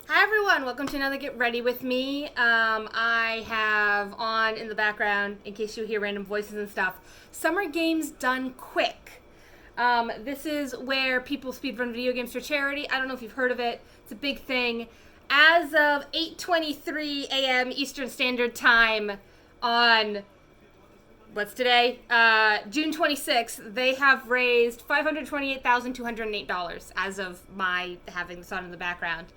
Hi everyone, welcome to another Get Ready With Me. I have on in the background, in case you hear random voices and stuff, Summer Games Done Quick. This is where people speedrun video games for charity. I don't know if you've heard of it. It's a big thing. As of 8:23 a.m. Eastern Standard Time on, what's today? June 26th, they have raised $528,208 as of my having this on in the background.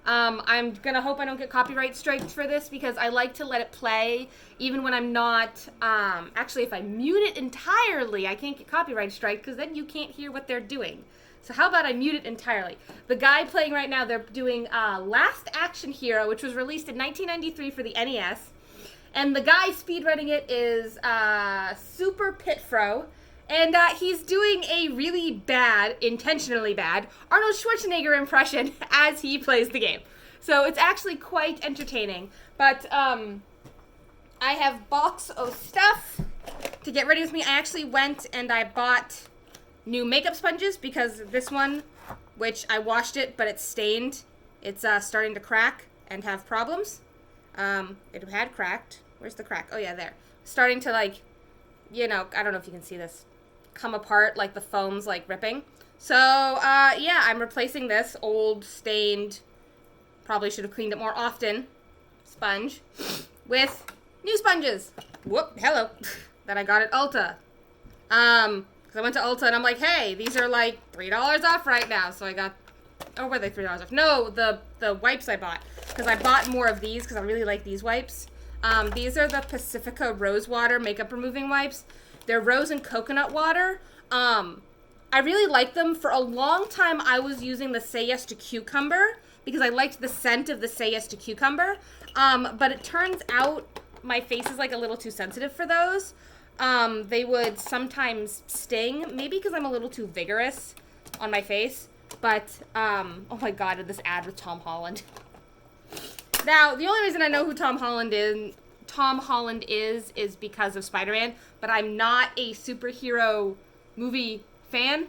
I'm gonna hope I don't get copyright striked for this because I like to let it play even when I'm not, actually if I mute it entirely, I can't get copyright strike because then you can't hear what they're doing. So how about I mute it entirely? The guy playing right now, they're doing Last Action Hero, which was released in 1993 for the NES. And the guy speedrunning it is Super Pitfro. And he's doing a really bad, intentionally bad, Arnold Schwarzenegger impression as he plays the game. So it's actually quite entertaining. But I have box of stuff to get ready with me. I actually went and I bought new makeup sponges because this one, which I washed it, but it's stained. It's starting to crack and have problems. It had cracked. Where's the crack? Oh yeah, there. Starting to I don't know if you can see this, come apart, like the foam's like ripping. So yeah, I'm replacing this old stained, probably should have cleaned it more often, sponge with new sponges. Whoop, hello. That I got at ULTA. Because I went to ULTA and I'm like, hey, these are like $3 off right now. So I got, oh, were they $3 off? No, the wipes I bought. Because I bought more of these because I really like these wipes. These are the Pacifica Rose Water Makeup Removing Wipes. They're rose and coconut water. I really like them. For a long time, I was using the Say Yes to Cucumber because I liked the scent of the Say Yes to Cucumber. But it turns out my face is like a little too sensitive for those. They would sometimes sting, maybe because I'm a little too vigorous on my face. But, oh my god, this ad with Tom Holland. Now, the only reason I know who Tom Holland is because of Spider-Man, but I'm not a superhero movie fan.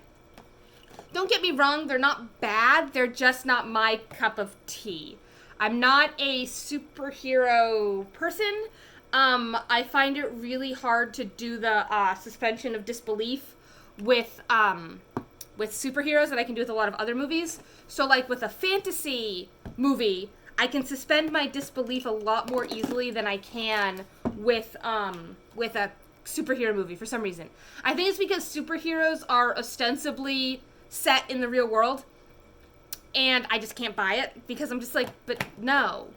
Don't get me wrong, they're not bad, they're just not my cup of tea. I'm not a superhero person. I find it really hard to do the suspension of disbelief with superheroes that I can do with a lot of other movies. So like with a fantasy movie, I can suspend my disbelief a lot more easily than I can with a superhero movie for some reason. I think it's because superheroes are ostensibly set in the real world, and I just can't buy it because I'm just like, but no,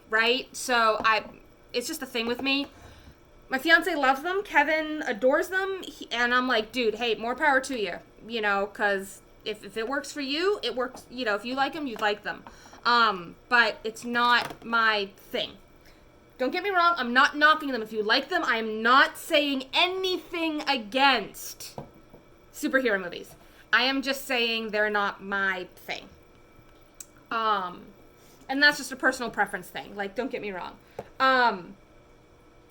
right? So it's just a thing with me. My fiance loves them. Kevin adores them, and I'm like, dude, hey, more power to you, because if it works for you, it works. If you like them, you like them. But it's not my thing. Don't get me wrong, I'm not knocking them. If you like them, I'm not saying anything against superhero movies. I am just saying they're not my thing. And that's just a personal preference thing. Like, don't get me wrong.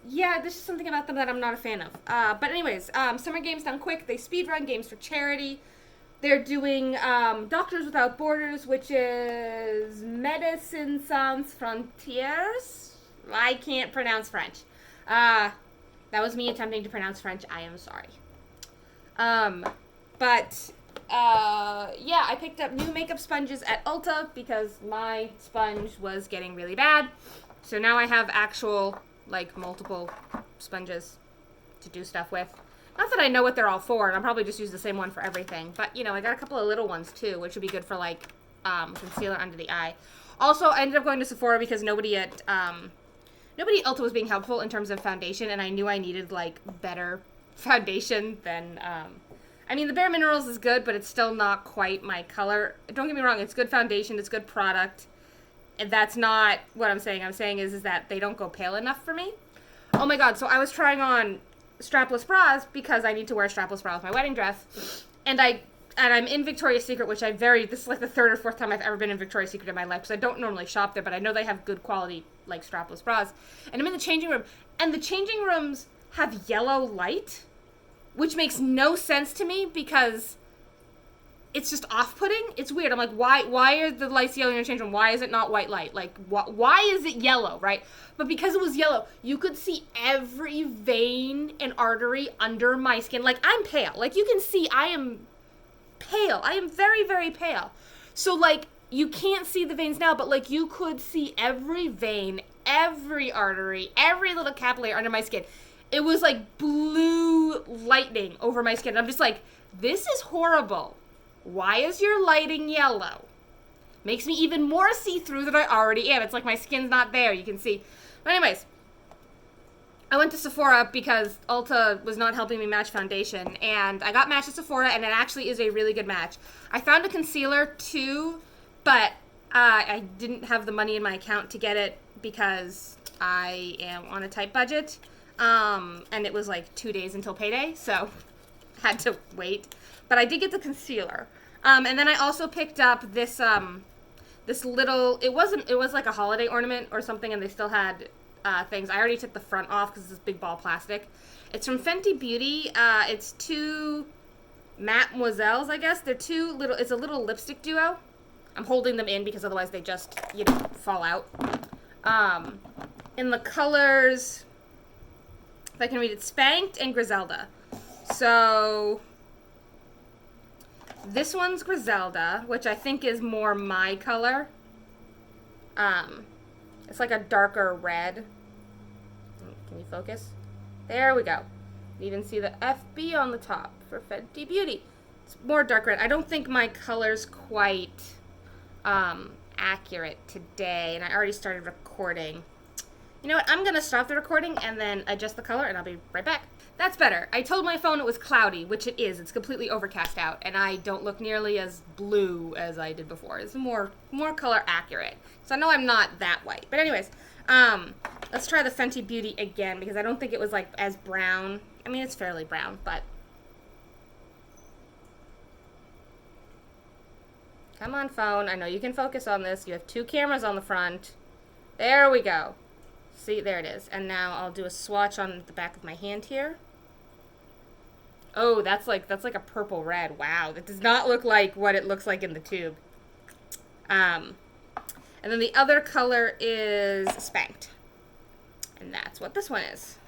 Yeah, there's just something about them that I'm not a fan of. But anyways, Summer Games Done Quick. They speedrun games for charity. They're doing Doctors Without Borders, which is Médecins Sans Frontières. I can't pronounce French. That was me attempting to pronounce French. I am sorry. Yeah, I picked up new makeup sponges at ULTA because my sponge was getting really bad. So now I have actual, multiple sponges to do stuff with. Not that I know what they're all for, and I'll probably just use the same one for everything. But, I got a couple of little ones, too, which would be good for, concealer under the eye. Also, I ended up going to Sephora because nobody at ULTA was being helpful in terms of foundation, and I knew I needed, better foundation than, the Bare Minerals is good, but it's still not quite my color. Don't get me wrong, it's good foundation, it's good product. And that's not what I'm saying. I'm saying is that they don't go pale enough for me. Oh my god, so I was trying on strapless bras because I need to wear a strapless bra with my wedding dress. And I'm in Victoria's Secret, which this is the third or fourth time I've ever been in Victoria's Secret in my life, because I don't normally shop there, but I know they have good quality, strapless bras. And I'm in the changing room, and the changing rooms have yellow light, which makes no sense to me because it's just off-putting. It's weird. I'm like, why are the lights yellow interchangeable? Why is it not white light? Like, why is it yellow, right? But because it was yellow, you could see every vein and artery under my skin. Like, I'm pale. Like, you can see I am pale. I am very, very pale. So, like, you can't see the veins now, but, like, you could see every vein, every artery, every little capillary under my skin. It was like blue lightning over my skin. I'm just like, this is horrible. Why is your lighting yellow? Makes me even more see-through than I already am. It's like my skin's not there. You can see. But anyways, I went to Sephora because ULTA was not helping me match foundation. And I got matched at Sephora, and it actually is a really good match. I found a concealer too, but I didn't have the money in my account to get it because I am on a tight budget. And it was like 2 days until payday, so had to wait. But I did get the concealer. And then I also picked up this, this little, it was like a holiday ornament or something, and they still had, things. I already took the front off because it's this big ball plastic. It's from Fenty Beauty. It's two Mademoiselles, I guess. They're two little, it's a little lipstick duo. I'm holding them in because otherwise they just, you know, fall out. In the colors, if I can read it, Spanked and Griselda. So this one's Griselda, which I think is more my color. It's like a darker red. Can you focus? There we go. You even see the FB on the top for Fenty Beauty. It's more dark red. I don't think my color's quite accurate today, and I already started recording. You know what? I'm going to stop the recording and then adjust the color, and I'll be right back. That's better. I told my phone it was cloudy, which it is. It's completely overcast out, and I don't look nearly as blue as I did before. It's more color accurate. So I know I'm not that white. But anyways, let's try the Fenty Beauty again, because I don't think it was, like, as brown. I mean, it's fairly brown, but... Come on, phone. I know you can focus on this. You have two cameras on the front. There we go. See, there it is. And now I'll do a swatch on the back of my hand here. Oh, that's like a purple red. Wow, that does not look like what it looks like in the tube. And then the other color is Spanked. And that's what this one is.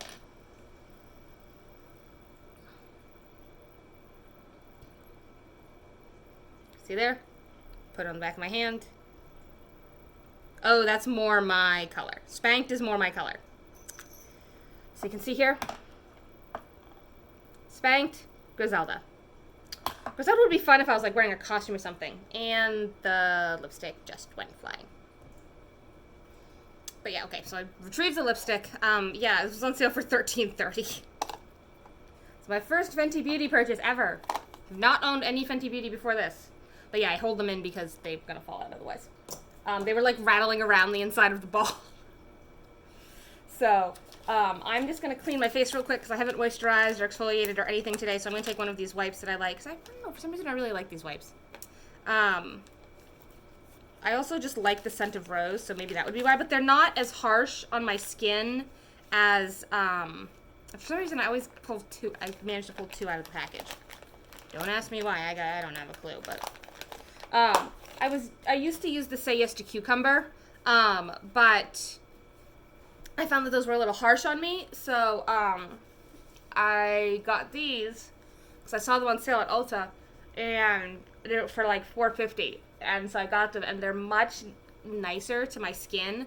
See there? Put it on the back of my hand. Oh, that's more my color. Spanked is more my color. So you can see here. Spanked, Griselda. Griselda would be fun if I was like wearing a costume or something. And the lipstick just went flying. But yeah, okay, so I retrieved the lipstick. Yeah, this was on sale for $13.30. It's my first Fenty Beauty purchase ever. I've not owned any Fenty Beauty before this. But yeah, I hold them in because they're gonna fall out otherwise. They were like rattling around the inside of the ball. So, I'm just gonna clean my face real quick because I haven't moisturized or exfoliated or anything today. So I'm gonna take one of these wipes that I like. Cause I don't know, for some reason I really like these wipes. I also just like the scent of rose, so maybe that would be why. But they're not as harsh on my skin as, for some reason I always pull two. I managed to pull two out of the package. Don't ask me why. I don't have a clue, but. I used to use the Say Yes to Cucumber, but I found that those were a little harsh on me, so, I got these, because I saw them on sale at ULTA, and they're for like $4.50, and so I got them, and they're much nicer to my skin,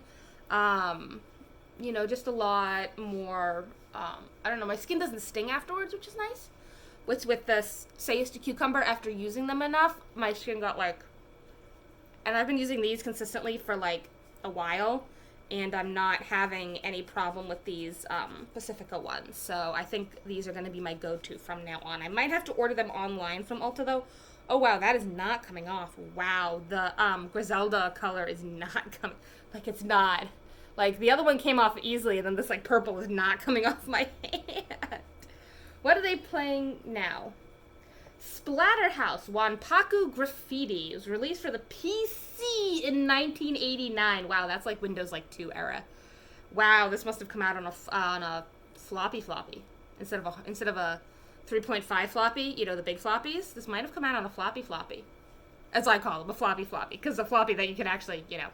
you know, just a lot more, I don't know, my skin doesn't sting afterwards, which is nice. With the Say Yes to Cucumber, after using them enough, my skin got like, and I've been using these consistently for like a while, and I'm not having any problem with these Pacifica ones. So I think these are going to be my go-to from now on. I might have to order them online from ULTA though. Oh wow, that is not coming off. Wow, the Griselda color is not coming, like it's not. Like the other one came off easily, and then this like purple is not coming off my hand. What are they playing now? Splatterhouse Wanpaku Graffiti. It was released for the PC in 1989. Wow, that's like Windows like 2 era. Wow, this must have come out on a floppy instead of a 3.5 floppy, you know, the big floppies. This might have come out on a floppy, as I call them, a floppy, because a floppy that you can actually, you know.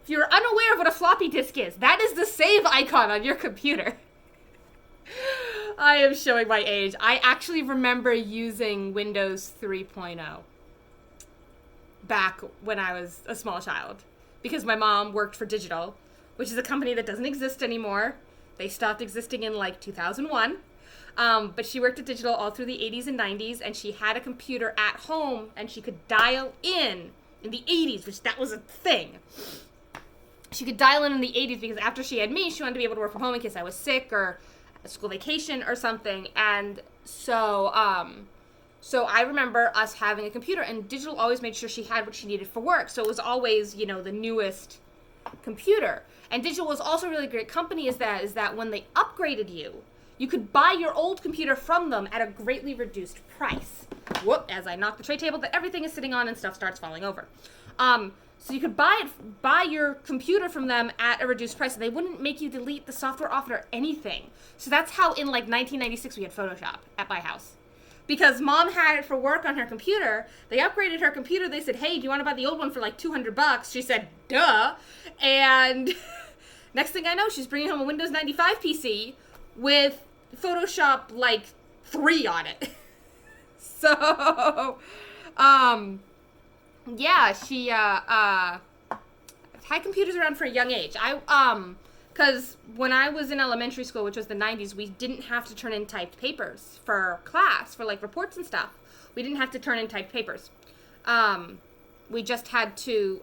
If you're unaware of what a floppy disk is, that is the save icon on your computer. I am showing my age. I actually remember using Windows 3.0 back when I was a small child, because my mom worked for Digital, which is a company that doesn't exist anymore. They stopped existing in like 2001. But she worked at Digital all through the 80s and 90s, and she had a computer at home, and she could dial in the 80s, which that was a thing. She could dial in the 80s because after she had me, she wanted to be able to work from home in case I was sick or a school vacation or something. And so I remember us having a computer, and Digital always made sure she had what she needed for work. So it was always, you know, the newest computer. And Digital was also a really great company is that when they upgraded you, you could buy your old computer from them at a greatly reduced price. Whoop, as I knock the tray table that everything is sitting on and stuff starts falling over. So you could buy your computer from them at a reduced price, and they wouldn't make you delete the software off it or anything. So that's how in like 1996 we had Photoshop at my house. Because Mom had it for work on her computer. They upgraded her computer. They said, hey, do you want to buy the old one for like $200? She said, duh. And next thing I know, she's bringing home a Windows 95 PC with Photoshop like 3 on it. So, yeah, she, had computers around for a young age. Because when I was in elementary school, which was the 90s, we didn't have to turn in typed papers for class, for like reports and stuff. We didn't have to turn in typed papers. We just had to,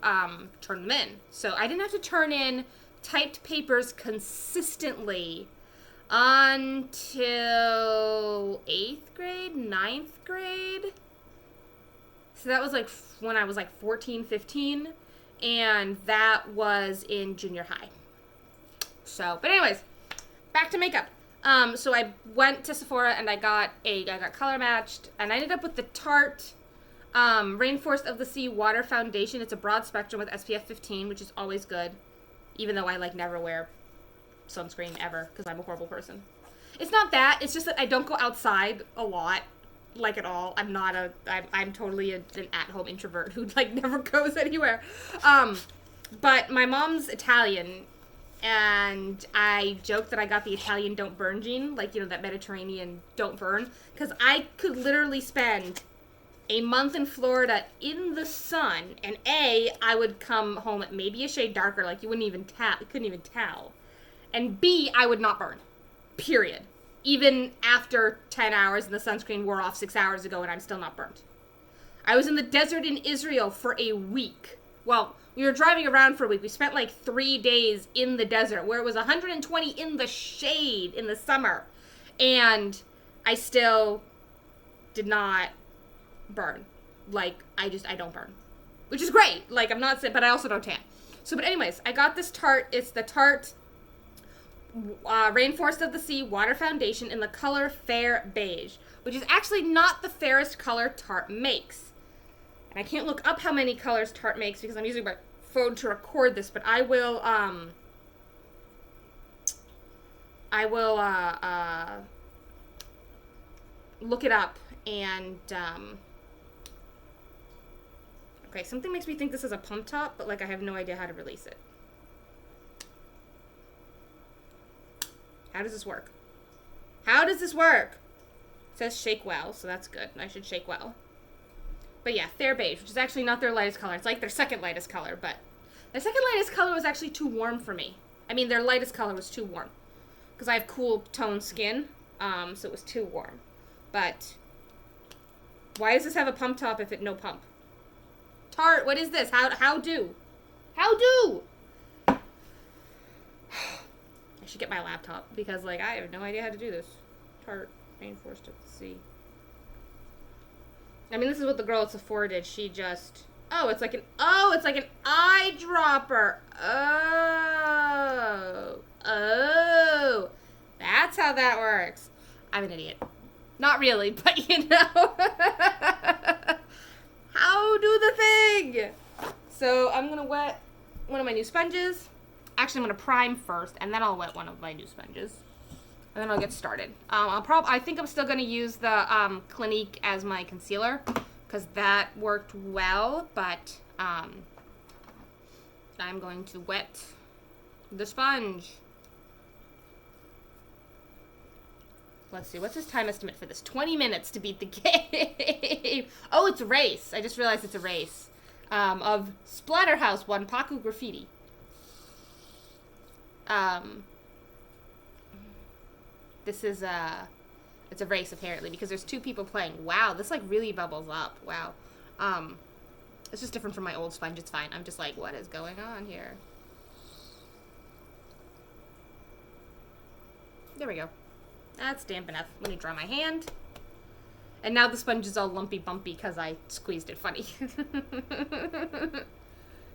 turn them in. So I didn't have to turn in typed papers consistently until 8th grade, 9th grade. So that was like when I was like 14, 15, and that was in junior high. So, but anyways, back to makeup. So I went to Sephora and I got color matched, and I ended up with the Tarte Rainforest of the Sea Water Foundation. It's a broad spectrum with SPF 15, which is always good, even though I like never wear sunscreen ever because I'm a horrible person. It's not that, it's just that I don't go outside a lot, like at all. I'm totally an at-home introvert who like never goes anywhere. But my mom's Italian, and I joke that I got the Italian don't burn gene, like, you know, that Mediterranean don't burn, because I could literally spend a month in Florida in the sun, and I would come home maybe a shade darker, like you couldn't even tell. And B, I would not burn. Period. Even after 10 hours and the sunscreen wore off 6 hours ago and I'm still not burnt. I was in the desert in Israel for a week. Well, we were driving around for a week. We spent like 3 days in the desert where it was 120 in the shade in the summer. And I still did not burn. Like, I don't burn. Which is great. Like, I'm not sick, but I also don't tan. So, but anyways, I got this Tarte. It's the Tarte Rainforest of the Sea Water Foundation in the color Fair Beige, which is actually not the fairest color Tarte makes. And I can't look up how many colors Tarte makes because I'm using my phone to record this, but I will look it up and, okay, something makes me think this is a pump top, but like I have no idea how to release it. How does this work? How does this work? It says shake well, so that's good. I should shake well. But yeah, Fair Beige, which is actually not their lightest color. It's like their second lightest color, but their second lightest color was actually too warm for me. I mean, their lightest color was too warm. Because I have cool toned skin, so it was too warm. But why does this have a pump top if it no pump? Tarte, what is this? How do? I should get my laptop because, like, I have no idea how to do this. Tarte Rainforest of the Sea. I mean, this is what the girl at Sephora did. She just... it's like an eyedropper. Oh. That's how that works. I'm an idiot. Not really, but you know. How do the thing? So I'm going to wet one of my new sponges. Actually, I'm going to prime first, and then I'll wet one of my new sponges. and then I'll get started. I think I'm still gonna use the Clinique as my concealer because that worked well, but I'm going to wet the sponge. Let's see, what's his time estimate for this? 20 minutes to beat the game. Oh, it's a race. I just realized it's a race. Of Splatterhouse 1 Paku Graffiti. This is it's a race apparently because there's 2 people playing. Wow, this like really bubbles up. Wow. It's just different from my old sponge. It's fine. I'm just like, what is going on here? There we go. That's damp enough. Let me dry my hand. And now the sponge is all lumpy bumpy because I squeezed it funny.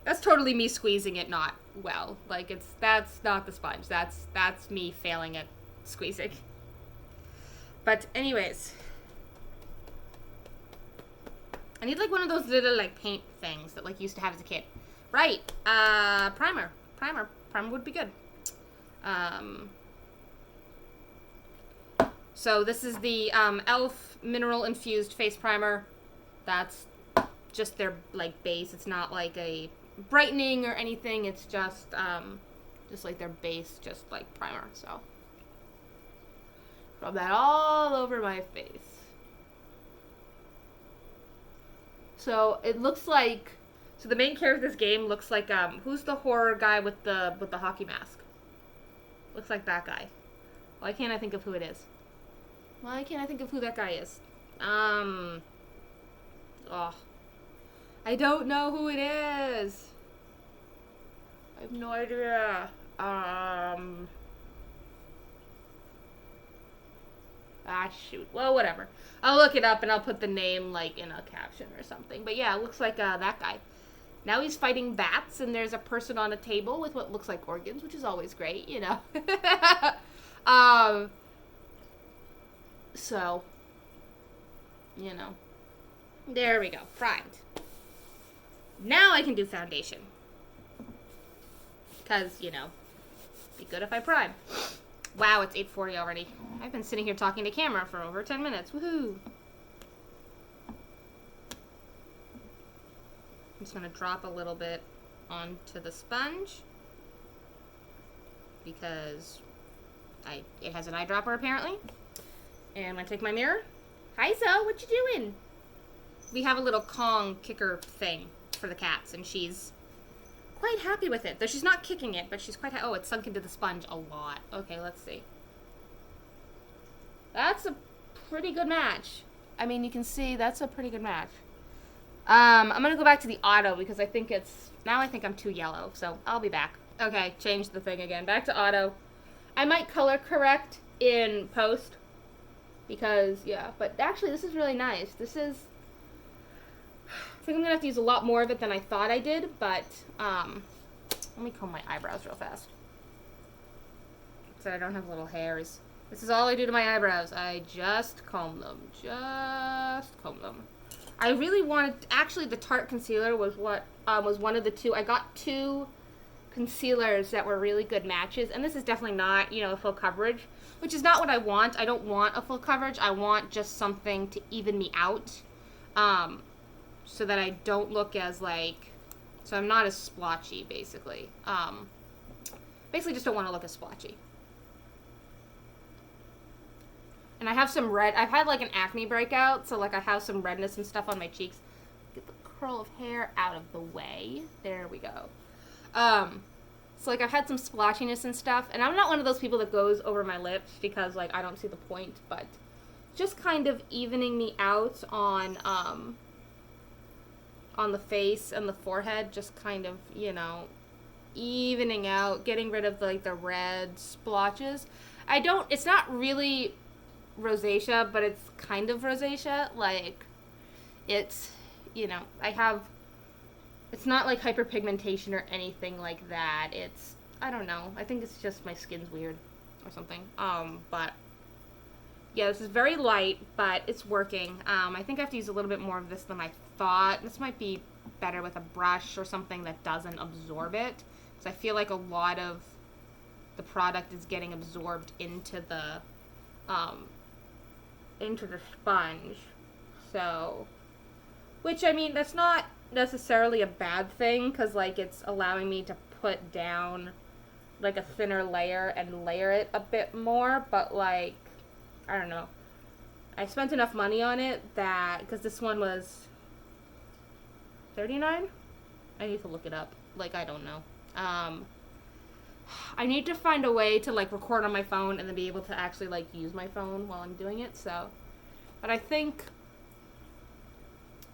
That's totally me squeezing it not well. Like that's not the sponge. That's me failing at squeezing. But anyways. I need like one of those little like paint things that like used to have as a kid. Right. Primer. Primer would be good. So this is the e.l.f. Mineral Infused Face Primer. That's just their like base. It's not like a brightening or anything. It's just like their base, just like primer. So rub that all over my face. So it looks like, so the main character of this game looks like who's the horror guy with the hockey mask? Looks like that guy. Why can't I think of who it is? Why can't I think of who that guy is? Oh. I don't know who it is. I have no idea. Shoot. Well, whatever. I'll look it up and I'll put the name, like, in a caption or something. But yeah, it looks like that guy. Now he's fighting bats and there's a person on a table with what looks like organs, which is always great, you know. So, you know, there we go, primed. Now I can do foundation. Because, you know, be good if I prime. Wow, it's 8:40 already. I've been sitting here talking to camera for over 10 minutes. Woohoo! I'm just going to drop a little bit onto the sponge. Because it has an eyedropper apparently. And I'm going to take my mirror. Hi, Zoe, what you doing? We have a little Kong kicker thing for the cats, and she's quite happy with it. Though she's not kicking it, but she's quite oh, it's sunk into the sponge a lot. Okay, let's see. That's a pretty good match. I mean, you can see that's a pretty good match. I'm going to go back to the auto because I think now I think I'm too yellow, so I'll be back. Okay, change the thing again. Back to auto. I might color correct in post. Because, yeah, but actually this is really nice. This is, I think I'm going to have to use a lot more of it than I thought I did, but, let me comb my eyebrows real fast. So I don't have little hairs. This is all I do to my eyebrows. I just comb them. Just comb them. I really wanted, actually the Tarte concealer was was one of the 2. I got 2 concealers that were really good matches, and this is definitely not, you know, full coverage, which is not what I want. I don't want a full coverage. I want just something to even me out, so that I don't look as like, so I'm not as splotchy, basically. Basically just don't want to look as splotchy. And I have some red, I've had like an acne breakout, so like I have some redness and stuff on my cheeks. Get the curl of hair out of the way. There we go. So like I've had some splotchiness and stuff, and I'm not one of those people that goes over my lips because like I don't see the point, but just kind of evening me out on the face and the forehead, just kind of, you know, evening out, getting rid of like the red splotches. It's not really rosacea, but it's kind of rosacea. Like, it's, you know, it's not like hyperpigmentation or anything like that. It's, I don't know. I think it's just my skin's weird or something. But yeah, this is very light, but it's working. I think I have to use a little bit more of this than I thought. This might be better with a brush or something that doesn't absorb it, because I feel like a lot of the product is getting absorbed into the into the sponge. So, which, I mean, that's not necessarily a bad thing, because, like, it's allowing me to put down, like, a thinner layer and layer it a bit more, but, like, I don't know. I spent enough money on it that, because this one was $39? I need to look it up. Like, I don't know. I need to find a way to, like, record on my phone and then be able to actually, like, use my phone while I'm doing it, so. But I think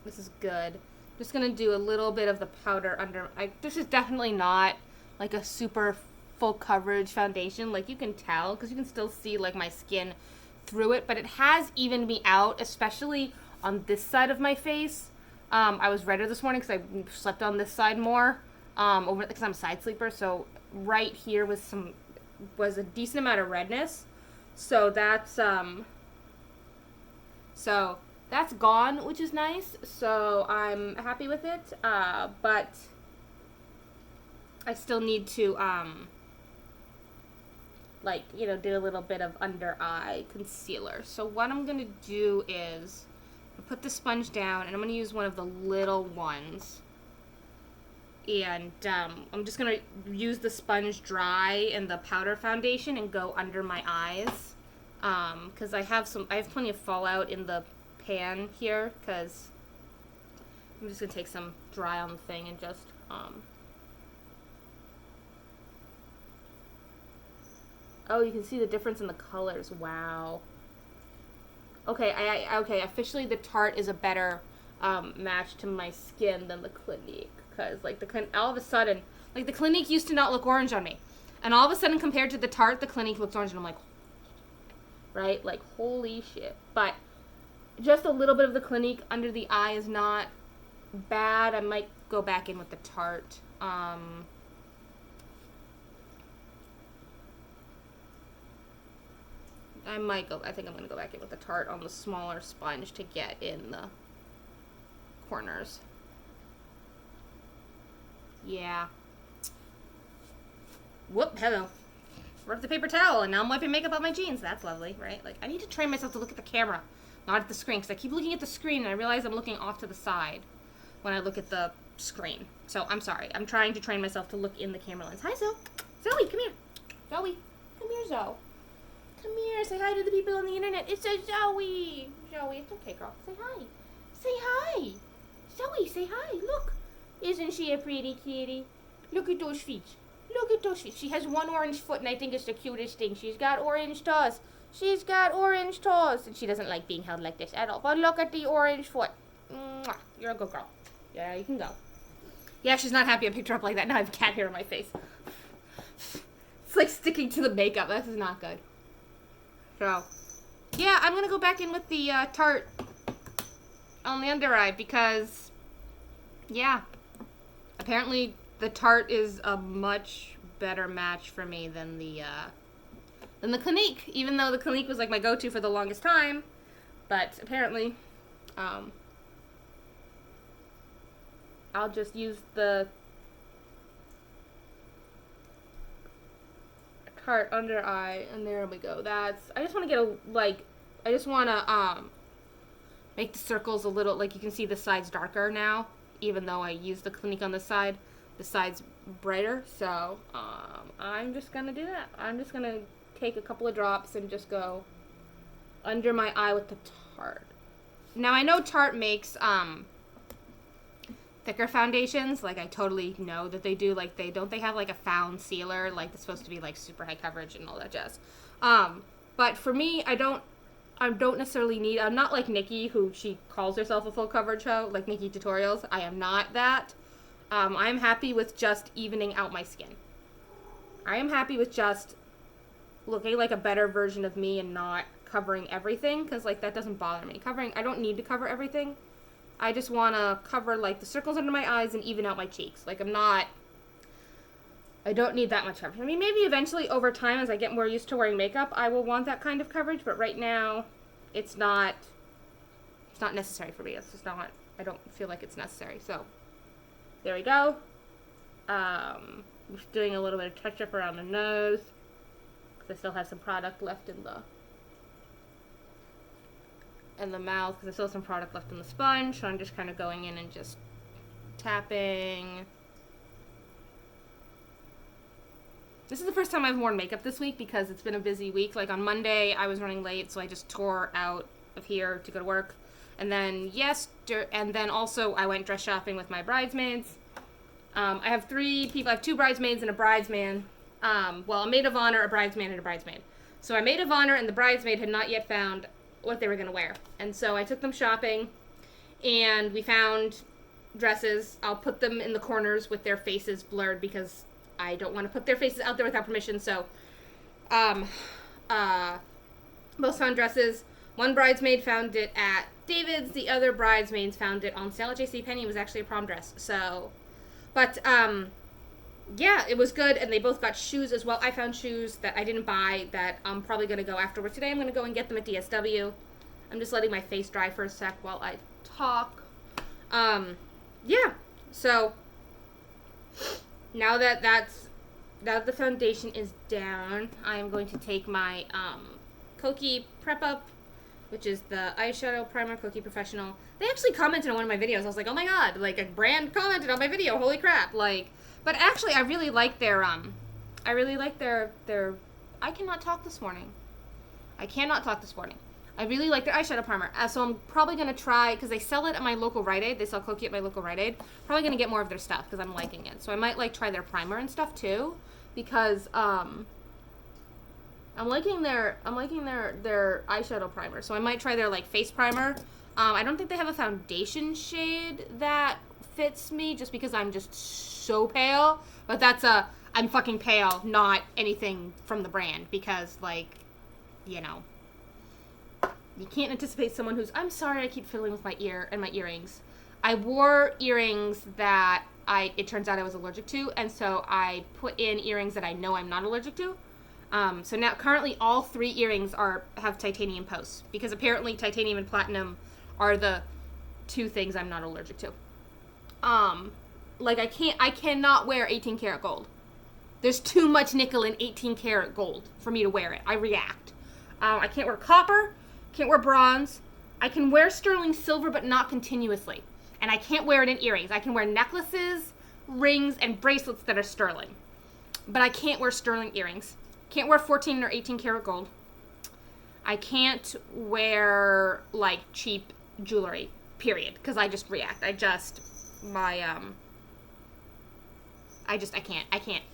this is good. Just gonna do a little bit of the powder under. This is definitely not, like, a super full coverage foundation. Like, you can tell, because you can still see, like, my skin through it, but it has evened me out, especially on this side of my face. I was redder this morning because I slept on this side more, because I'm a side sleeper, so right here was a decent amount of redness. So that's gone, which is nice. So I'm happy with it. But I still need to like, you know, do a little bit of under eye concealer. So what I'm gonna do is put the sponge down, and I'm gonna use one of the little ones. And I'm just going to use the sponge dry in the powder foundation and go under my eyes. Because I have plenty of fallout in the pan here, because I'm just going to take some dry on the thing and just, oh, you can see the difference in the colors. Wow. Okay, okay, officially the Tarte is a better match to my skin than the Clinique. Because, like, all of a sudden, like, the Clinique used to not look orange on me. And all of a sudden, compared to the Tarte, the Clinique looks orange. And I'm like, right? Like, holy shit. But just a little bit of the Clinique under the eye is not bad. I might go back in with the Tarte. I think I'm going to go back in with the Tarte on the smaller sponge to get in the corners. Yeah. Whoop, hello. Rubbed the paper towel, and now I'm wiping makeup off my jeans. That's lovely, right? Like, I need to train myself to look at the camera, not at the screen, because I keep looking at the screen, and I realize I'm looking off to the side when I look at the screen. So, I'm sorry. I'm trying to train myself to look in the camera lens. Hi, Zoe. Zoe, come here. Zoe. Come here, Zoe. Come here. Say hi to the people on the internet. It's a Zoe. Zoe, it's okay, girl. Say hi. Say hi. Zoe, say hi. Look. Isn't she a pretty kitty? Look at those feet. Look at those feet. She has one orange foot, and I think it's the cutest thing. She's got orange toes. She's got orange toes. And she doesn't like being held like this at all. But look at the orange foot. Mwah. You're a good girl. Yeah, you can go. Yeah, she's not happy I picked her up like that. Now I have cat hair on my face. It's like sticking to the makeup. This is not good. So, yeah, I'm going to go back in with the Tarte on the under eye because, yeah. Apparently, the Tarte is a much better match for me than the Clinique, even though the Clinique was like my go-to for the longest time. But apparently, I'll just use the Tarte under eye, and there we go. I just want to get I just want to make the circles a little, like, you can see the sides darker now. Even though I use the Clinique on this side, the side's brighter. So, I'm just going to do that. I'm just going to take a couple of drops and just go under my eye with the Tarte. Now, I know Tarte makes thicker foundations. Like, I totally know that they do. Like, they have, like, a found sealer. Like, it's supposed to be, like, super high coverage and all that jazz. But for me, I don't necessarily need, I'm not like Nikki, who she calls herself a full coverage hoe, like Nikki Tutorials. I am not that. I'm happy with just evening out my skin. I am happy with just looking like a better version of me and not covering everything, because, like, that doesn't bother me. I don't need to cover everything. I just want to cover, like, the circles under my eyes and even out my cheeks. Like, I don't need that much coverage. I mean, maybe eventually over time, as I get more used to wearing makeup, I will want that kind of coverage, but right now, it's not necessary for me. It's just not, I don't feel like it's necessary. So, there we go. Just doing a little bit of touch-up around the nose, because I still have some product left in the and the mouth because I still have some product left in the sponge, so I'm just kind of going in and just tapping. This is the first time I've worn makeup this week because it's been a busy week. Like on Monday, I was running late, so I just tore out of here to go to work. And then, and then also I went dress shopping with my bridesmaids. I have 3 people. I have 2 bridesmaids and a bridesman. Well, a maid of honor, a bridesman, and a bridesmaid. So my maid of honor and the bridesmaid had not yet found what they were going to wear. And so I took them shopping, and we found dresses. I'll put them in the corners with their faces blurred because I don't want to put their faces out there without permission. So, both found dresses. One bridesmaid found it at David's. The other bridesmaids found it on sale at JCPenney. It was actually a prom dress. So, but, yeah, it was good. And they both got shoes as well. I found shoes that I didn't buy that I'm probably going to go afterwards. Today I'm going to go and get them at DSW. I'm just letting my face dry for a sec while I talk. Yeah. So, now that the foundation is down, I am going to take my Kokie Prep Up, which is the eyeshadow primer, Kokie Professional. They actually commented on one of my videos. I was like, oh my god, like a brand commented on my video. Holy crap! Like, but actually, I really like their I cannot talk this morning. I really like their eyeshadow primer. So I'm probably going to try, because they sell it at my local Rite Aid. They sell Kokie at my local Rite Aid. Probably going to get more of their stuff because I'm liking it. So I might like try their primer and stuff too, because I'm liking their eyeshadow primer. So I might try their like face primer. I don't think they have a foundation shade that fits me just because I'm just so pale. But that's I'm fucking pale, not anything from the brand, because like, you know, you can't anticipate someone who's, I'm sorry I keep fiddling with my ear and my earrings. I wore earrings that it turns out I was allergic to, and so I put in earrings that I know I'm not allergic to. So now currently all 3 earrings have titanium posts, because apparently titanium and platinum are the 2 things I'm not allergic to. Like I cannot wear 18 karat gold. There's too much nickel in 18 karat gold for me to wear it. I react. I can't wear copper. Can't wear bronze. I can wear sterling silver, but not continuously. And I can't wear it in earrings. I can wear necklaces, rings, and bracelets that are sterling. But I can't wear sterling earrings. Can't wear 14 or 18 karat gold. I can't wear, like, cheap jewelry, period. Because I just react. I can't.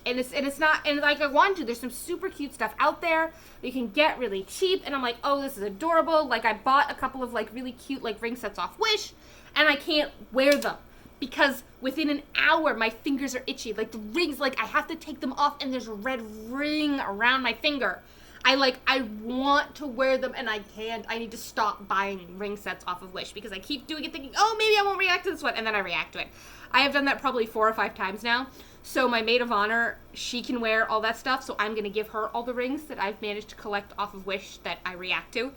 And it's not, and like I want to, there's some super cute stuff out there that you can get really cheap, and I'm like, oh, this is adorable. Like I bought a couple of like really cute like ring sets off Wish, and I can't wear them because within an hour my fingers are itchy. Like the rings, like I have to take them off and there's a red ring around my finger. I want to wear them and I can't. I need to stop buying ring sets off of Wish because I keep doing it thinking, oh, maybe I won't react to this one, and then I react to it. I have done that probably 4 or 5 times now. So my maid of honor, she can wear all that stuff, so I'm going to give her all the rings that I've managed to collect off of Wish that I react to.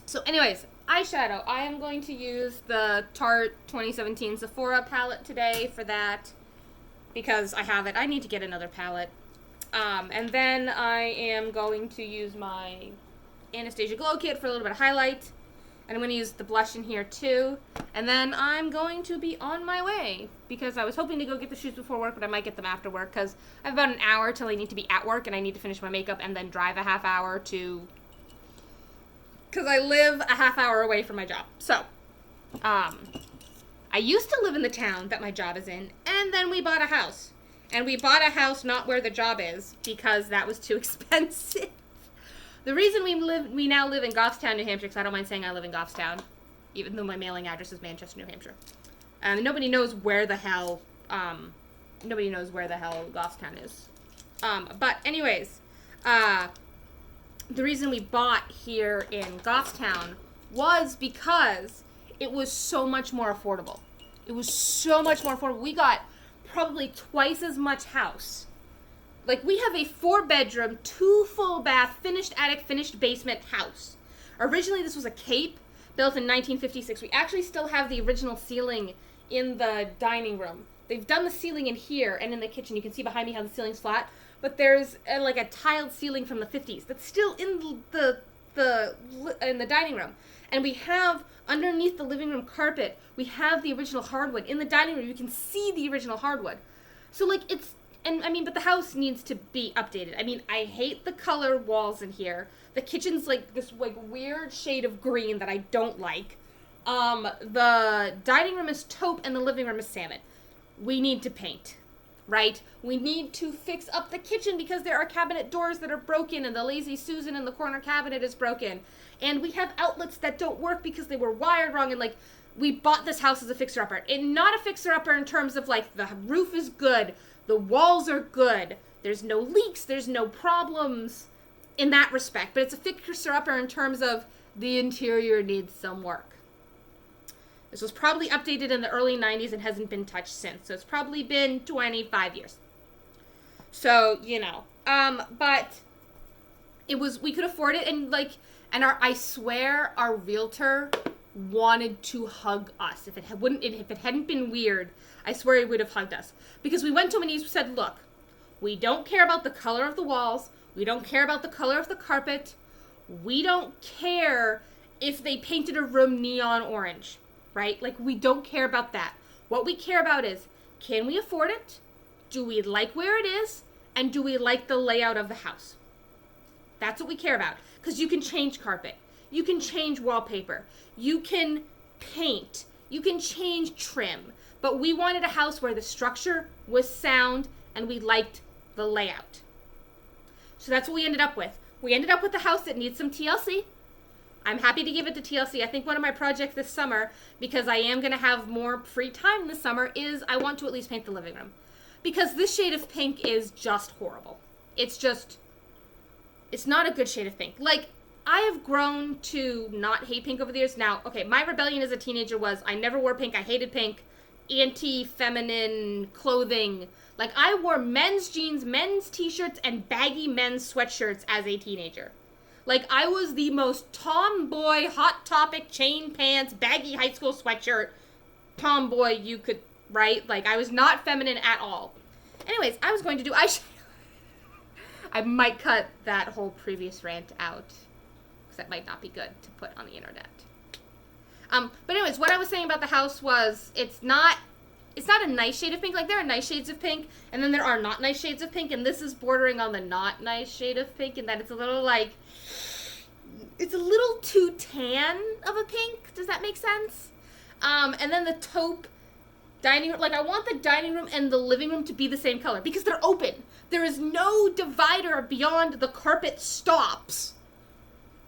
So anyways, eyeshadow. I am going to use the Tarte 2017 Sephora palette today for that because I have it. I need to get another palette. And then I am going to use my Anastasia Glow Kit for a little bit of highlight. And I'm going to use the blush in here too. And then I'm going to be on my way because I was hoping to go get the shoes before work, but I might get them after work because I have about an hour till I need to be at work and I need to finish my makeup and then drive a half hour to... because I live a half hour away from my job. So, I used to live in the town that my job is in, and then we bought a house. And we bought a house not where the job is because that was too expensive. The reason we now live in Goffstown, New Hampshire, because I don't mind saying I live in Goffstown, even though my mailing address is Manchester, New Hampshire. Nobody knows where the hell Goffstown is. But anyways, the reason we bought here in Goffstown was because it was so much more affordable. We got probably twice as much house. Like, we have a 4-bedroom, 2 full bath, finished attic, finished basement house. Originally, this was a cape built in 1956. We actually still have the original ceiling in the dining room. They've done the ceiling in here and in the kitchen. You can see behind me how the ceiling's flat. But there's like a tiled ceiling from the 50s that's still in the in the dining room. And we have, underneath the living room carpet, we have the original hardwood. In the dining room, you can see the original hardwood. So, like, but the house needs to be updated. I mean, I hate the color walls in here. The kitchen's, like, this, like, weird shade of green that I don't like. The dining room is taupe and the living room is salmon. We need to paint, right? We need to fix up the kitchen because there are cabinet doors that are broken and the Lazy Susan in the corner cabinet is broken. And we have outlets that don't work because they were wired wrong. And, like, we bought this house as a fixer-upper. And not a fixer-upper in terms of, like, the roof is good, the walls are good, there's no leaks, there's no problems in that respect. But it's a fixer-upper in terms of the interior needs some work. This was probably updated in the early 90s and hasn't been touched since. So it's probably been 25 years. So, you know. But it was, we could afford it. And, like, I swear our realtor wanted to hug us. If it hadn't been weird, I swear he would have hugged us. Because we went to him and he said, look, we don't care about the color of the walls. We don't care about the color of the carpet. We don't care if they painted a room neon orange. Right? Like, we don't care about that. What we care about is, can we afford it? Do we like where it is? And do we like the layout of the house? That's what we care about. Because you can change carpet. You can change wallpaper. You can paint. You can change trim. But we wanted a house where the structure was sound and we liked the layout. So that's what we ended up with. We ended up with a house that needs some TLC. I'm happy to give it to TLC. I think one of my projects this summer, because I am going to have more free time this summer, is I want to at least paint the living room. Because this shade of pink is just horrible. It's not a good shade of pink. Like, I have grown to not hate pink over the years. Now, okay, my rebellion as a teenager was I never wore pink. I hated pink. Anti-feminine clothing. Like, I wore men's jeans, men's t-shirts, and baggy men's sweatshirts as a teenager. Like, I was the most tomboy, Hot Topic, chain pants, baggy high school sweatshirt tomboy you could, right? Like, I was not feminine at all. Anyways, I was going to do eyeshadow. I might cut that whole previous rant out, because that might not be good to put on the internet. But anyways, what I was saying about the house was, it's not a nice shade of pink. Like, there are nice shades of pink, and then there are not nice shades of pink, and this is bordering on the not nice shade of pink, in that it's a little, like, it's a little too tan of a pink. Does that make sense? And then the taupe dining room, like, I want the dining room and the living room to be the same color, because they're open. There is no divider beyond the carpet stops,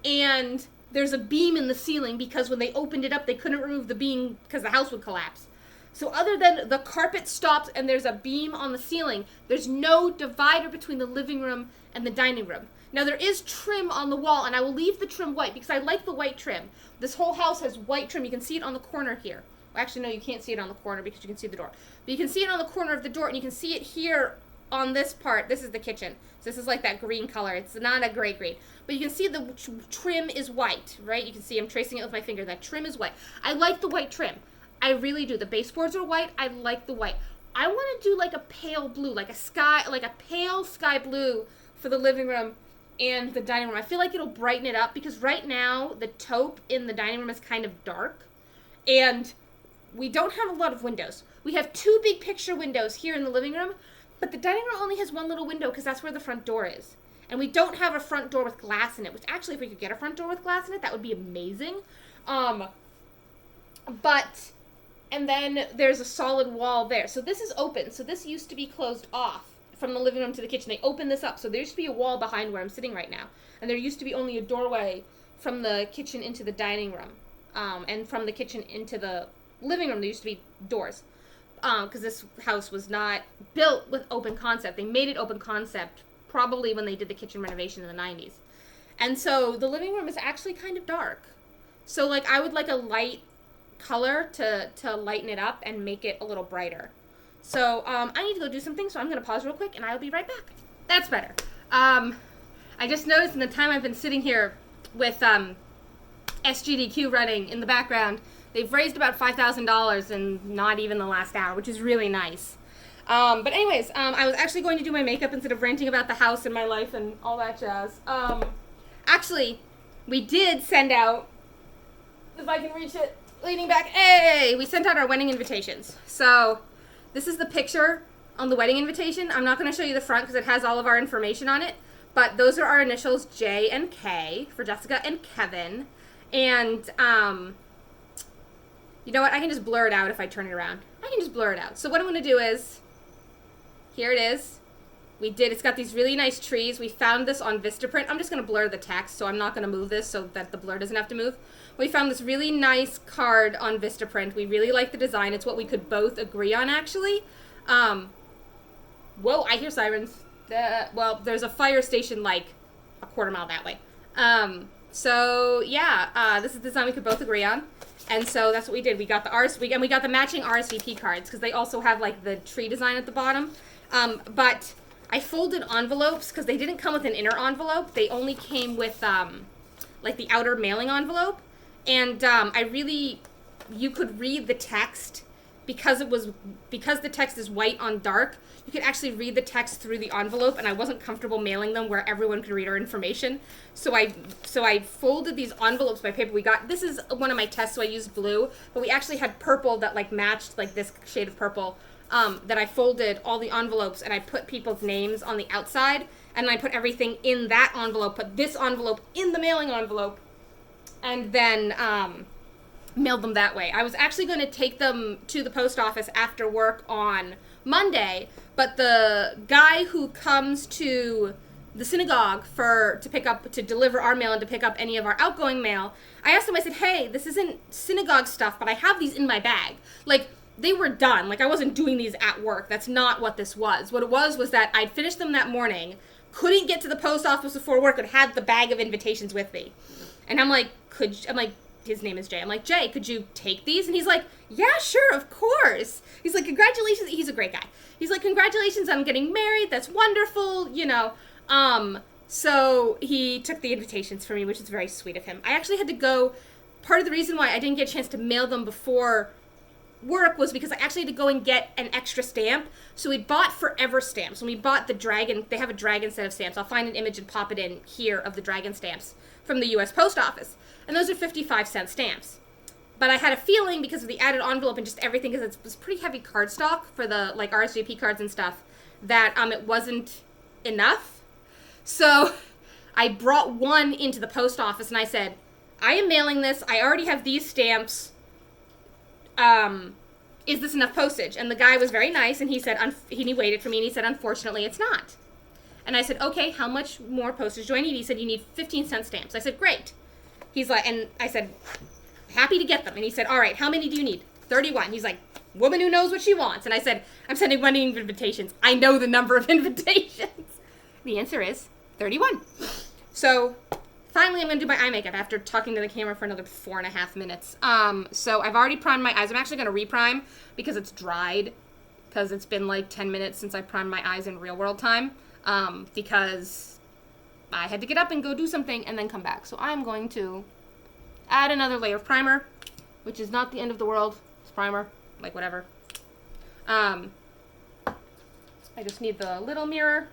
and there's a beam in the ceiling, because when they opened it up, they couldn't remove the beam because the house would collapse. So other than the carpet stops and there's a beam on the ceiling, there's no divider between the living room and the dining room. Now, there is trim on the wall, and I will leave the trim white because I like the white trim. This whole house has white trim. You can see it on the corner here. Well, actually, no, you can't see it on the corner because you can see the door. But you can see it on the corner of the door, and you can see it here on this part. This is the kitchen. So this is like that green color. It's not a gray green. But you can see the trim is white, right? You can see I'm tracing it with my finger. That trim is white. I like the white trim. I really do. The baseboards are white. I like the white. I want to do like a pale blue, like a pale sky blue for the living room and the dining room. I feel like it'll brighten it up, because right now the taupe in the dining room is kind of dark, and we don't have a lot of windows. We have 2 big picture windows here in the living room, but the dining room only has 1 little window because that's where the front door is. And we don't have a front door with glass in it, which actually, if we could get a front door with glass in it, that would be amazing. And then there's a solid wall there. So this is open. So this used to be closed off from the living room to the kitchen. They opened this up. So there used to be a wall behind where I'm sitting right now. And there used to be only a doorway from the kitchen into the dining room. And from the kitchen into the living room, there used to be doors. Because this house was not built with open concept. They made it open concept probably when they did the kitchen renovation in the 90s. And so the living room is actually kind of dark. So, like, I would like a light color to lighten it up and make it a little brighter. So I need to go do something, so I'm going to pause real quick and I'll be right back. That's better. I just noticed in the time I've been sitting here with SGDQ running in the background, they've raised about $5,000 in not even the last hour, which is really nice. But anyways, I was actually going to do my makeup instead of ranting about the house and my life and all that jazz. Actually, we did send out, if I can reach it, leaning back, hey, we sent out our wedding invitations. So this is the picture on the wedding invitation. I'm not going to show you the front because it has all of our information on it, but those are our initials, J and K, for Jessica and Kevin. And, you know what, I can just blur it out if I turn it around. I can just blur it out. So what I'm going to do is, here it is. It's got these really nice trees. We found this on Vistaprint. I'm just going to blur the text, so I'm not going to move this so that the blur doesn't have to move. We found this really nice card on Vistaprint. We really like the design. It's what we could both agree on, actually. Whoa, I hear sirens. Well, there's a fire station like a quarter mile that way. So yeah, this is the design we could both agree on. And so that's what we did. We got the we got the matching RSVP cards because they also have like the tree design at the bottom. But I folded envelopes because they didn't come with an inner envelope. They only came with like the outer mailing envelope. And you could read the text because the text is white on dark. You could actually read the text through the envelope, and I wasn't comfortable mailing them where everyone could read our information. So I folded these envelopes by paper. This is one of my tests, so I used blue, but we actually had purple that like matched like this shade of purple. That I folded all the envelopes and I put people's names on the outside, and I put everything in that envelope, put this envelope in the mailing envelope, and then mailed them that way. I was actually going to take them to the post office after work on Monday, but the guy who comes to the synagogue to deliver our mail and to pick up any of our outgoing mail, I asked him, I said, hey, this isn't synagogue stuff, but I have these in my bag. Like, they were done. Like, I wasn't doing these at work. That's not what this was. What it was that I'd finished them that morning, couldn't get to the post office before work, and had the bag of invitations with me. And I'm like, his name is Jay. I'm like, Jay, could you take these? And he's like, yeah, sure, of course. He's like, congratulations. He's a great guy. He's like, congratulations on getting married. That's wonderful, you know. So he took the invitations for me, which is very sweet of him. I actually had to go, part of the reason why I didn't get a chance to mail them before work was because I actually had to go and get an extra stamp. So we bought Forever stamps. When we bought the dragon, they have a dragon set of stamps. I'll find an image and pop it in here of the dragon stamps from the U.S. Post Office. And those are 55-cent stamps. But I had a feeling because of the added envelope and just everything, because it was pretty heavy cardstock for the like RSVP cards and stuff, that it wasn't enough. So I brought one into the post office and I said, I am mailing this. I already have these stamps. Is this enough postage? And the guy was very nice, and he said, he waited for me, and he said, unfortunately, it's not. And I said, okay, how much more postage do I need? He said, you need 15-cent stamps. I said, great. He's like, and I said, happy to get them. And he said, all right, how many do you need? 31. He's like, woman who knows what she wants. And I said, I'm sending wedding invitations. I know the number of invitations. The answer is 31. So finally, I'm going to do my eye makeup after talking to the camera for another 4.5 minutes. So I've already primed my eyes. I'm actually going to reprime because it's dried, because it's been like 10 minutes since I primed my eyes in real world time, because I had to get up and go do something and then come back. So I'm going to add another layer of primer, which is not the end of the world. It's primer, like whatever. I just need the little mirror.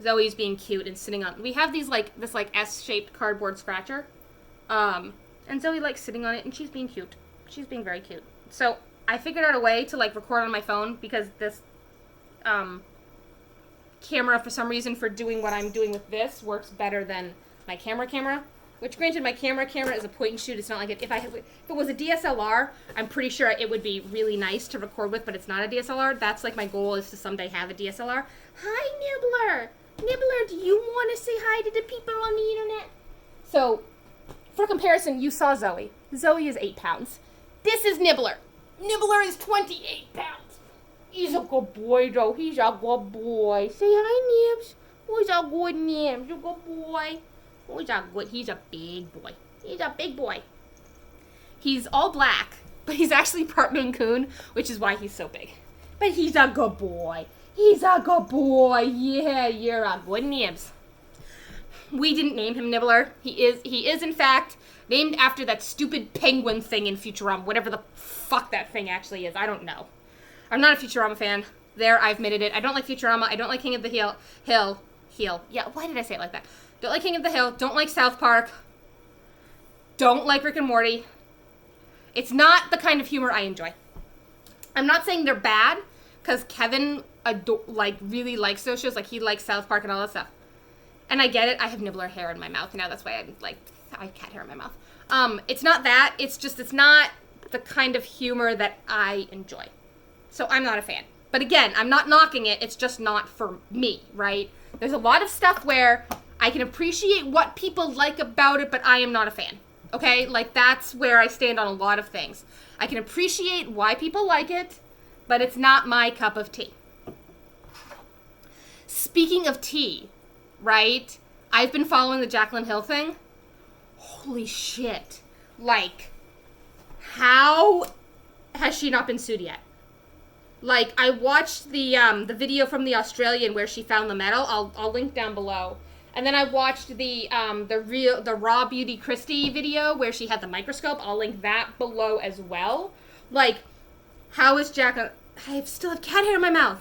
Zoe's being cute and sitting on, we have these like, this like S-shaped cardboard scratcher, and Zoe likes sitting on it, and she's being cute. She's being very cute. So I figured out a way to like record on my phone, because this camera, for some reason, for doing what I'm doing with this, works better than my camera, which granted, my camera is a point and shoot. It's not like if it was a DSLR, I'm pretty sure it would be really nice to record with, but it's not a DSLR. That's like my goal, is to someday have a DSLR. Hi, Nibbler. Nibbler, do you want to say hi to the people on the internet? So, for comparison, you saw Zoe. Zoe is 8 pounds. This is Nibbler. Nibbler is 28 pounds. He's a good boy, though. He's a good boy. Say hi, Nibs. Who's a good Nibs? You good boy. He's a big boy. He's a big boy. He's all black, but he's actually part Mancoon, which is why he's so big. But he's a good boy. He's a good boy. Yeah, you're a good Nibs. We didn't name him Nibbler. He is in fact named after that stupid penguin thing in Futurama, whatever the fuck that thing actually is. I don't know. I'm not a Futurama fan. There, I've admitted it. I don't like Futurama. I don't like King of the Hill. Yeah, why did I say it like that? Don't like King of the Hill. Don't like South Park. don't like Rick and Morty. It's not the kind of humor I enjoy. I'm not saying they're bad, because Kevin really likes those shows. Like, he likes South Park and all that stuff. And I get it. I have nibbler hair in my mouth now. That's why I have cat hair in my mouth. It's not that. It's just, it's not the kind of humor that I enjoy. So I'm not a fan. But again, I'm not knocking it. It's just not for me, right? There's a lot of stuff where I can appreciate what people like about it, but I am not a fan. Okay? Like, that's where I stand on a lot of things. I can appreciate why people like it, but it's not my cup of tea. Speaking of tea, right? I've been following the Jaclyn Hill thing. Holy shit. Like, how has she not been sued yet? Like, I watched the video from the Australian where she found the medal. I'll link down below. And then I watched the Raw Beauty Christie video where she had the microscope. I'll link that below as well. Like, how is I still have cat hair in my mouth.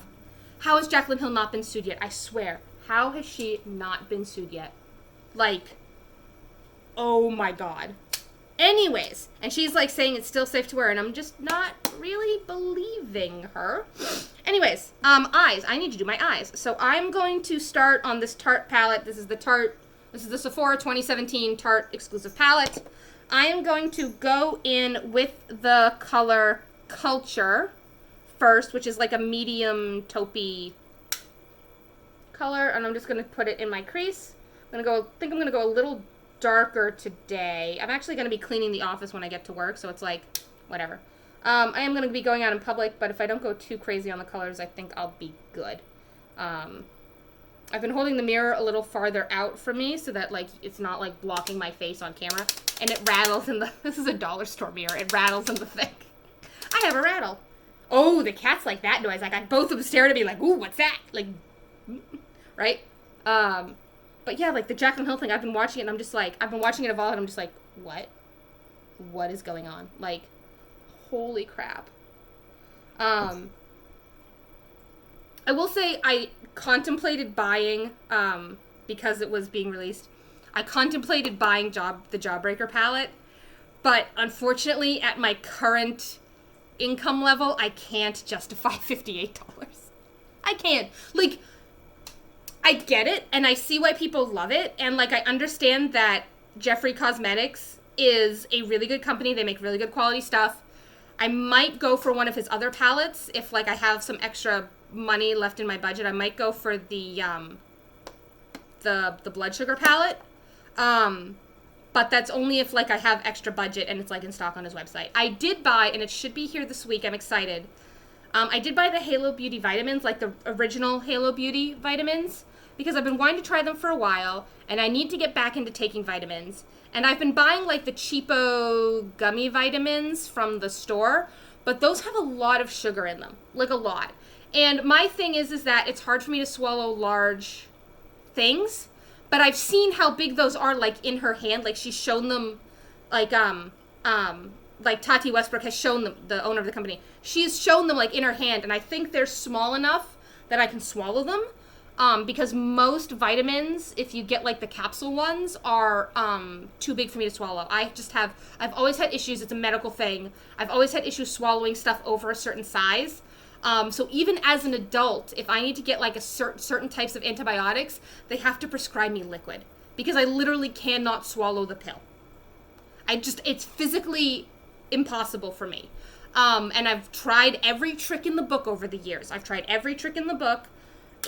How has Jaclyn Hill not been sued yet? I swear. How has she not been sued yet? Like, oh my God. Anyways, and she's like saying it's still safe to wear, and I'm just not really believing her. Anyways, eyes. I need to do my eyes. So I'm going to start on this Tarte palette. This is the Sephora 2017 Tarte exclusive palette. I am going to go in with the color Culture first, which is like a medium taupey color, and I'm just going to put it in my crease. I'm going to go a little darker today. I'm actually going to be cleaning the office when I get to work, so it's like, whatever. I am going to be going out in public, but if I don't go too crazy on the colors, I think I'll be good. I've been holding the mirror a little farther out from me so that, like, it's not, like, blocking my face on camera, and it rattles in the, this is a dollar store mirror, it rattles in the thing. I have a rattle. Oh, the cats like that noise. I got both of them staring at me like, ooh, what's that? Like, right? But yeah, like the Jaclyn Hill thing, I've been watching it and I'm just like, I've been watching it evolve and I'm just like, what? What is going on? Like, holy crap. I will say I contemplated buying, because it was being released, I contemplated buying the Jawbreaker palette, but unfortunately at my current income level, I can't justify $58. I can't. Like, I get it, and I see why people love it, and, like, I understand that Jeffree Cosmetics is a really good company. They make really good quality stuff. I might go for one of his other palettes if, like, I have some extra money left in my budget. I might go for the Blood Sugar palette. But that's only if, like, I have extra budget and it's, like, in stock on his website. I did buy, and it should be here this week, I'm excited. I did buy the Halo Beauty vitamins, like the original Halo Beauty vitamins, because I've been wanting to try them for a while, and I need to get back into taking vitamins. And I've been buying, like, the cheapo gummy vitamins from the store, but those have a lot of sugar in them, like, a lot. And my thing is that it's hard for me to swallow large things. But I've seen how big those are, like, in her hand. Like, she's shown them, like Tati Westbrook has shown them, the owner of the company. She's shown them, like, in her hand, and I think they're small enough that I can swallow them. Because most vitamins, if you get, like, the capsule ones, are too big for me to swallow. I've always had issues. It's a medical thing. I've always had issues swallowing stuff over a certain size. So even as an adult, if I need to get, like, certain types of antibiotics, they have to prescribe me liquid because I literally cannot swallow the pill. It's physically impossible for me. And I've tried every trick in the book over the years. I've tried every trick in the book,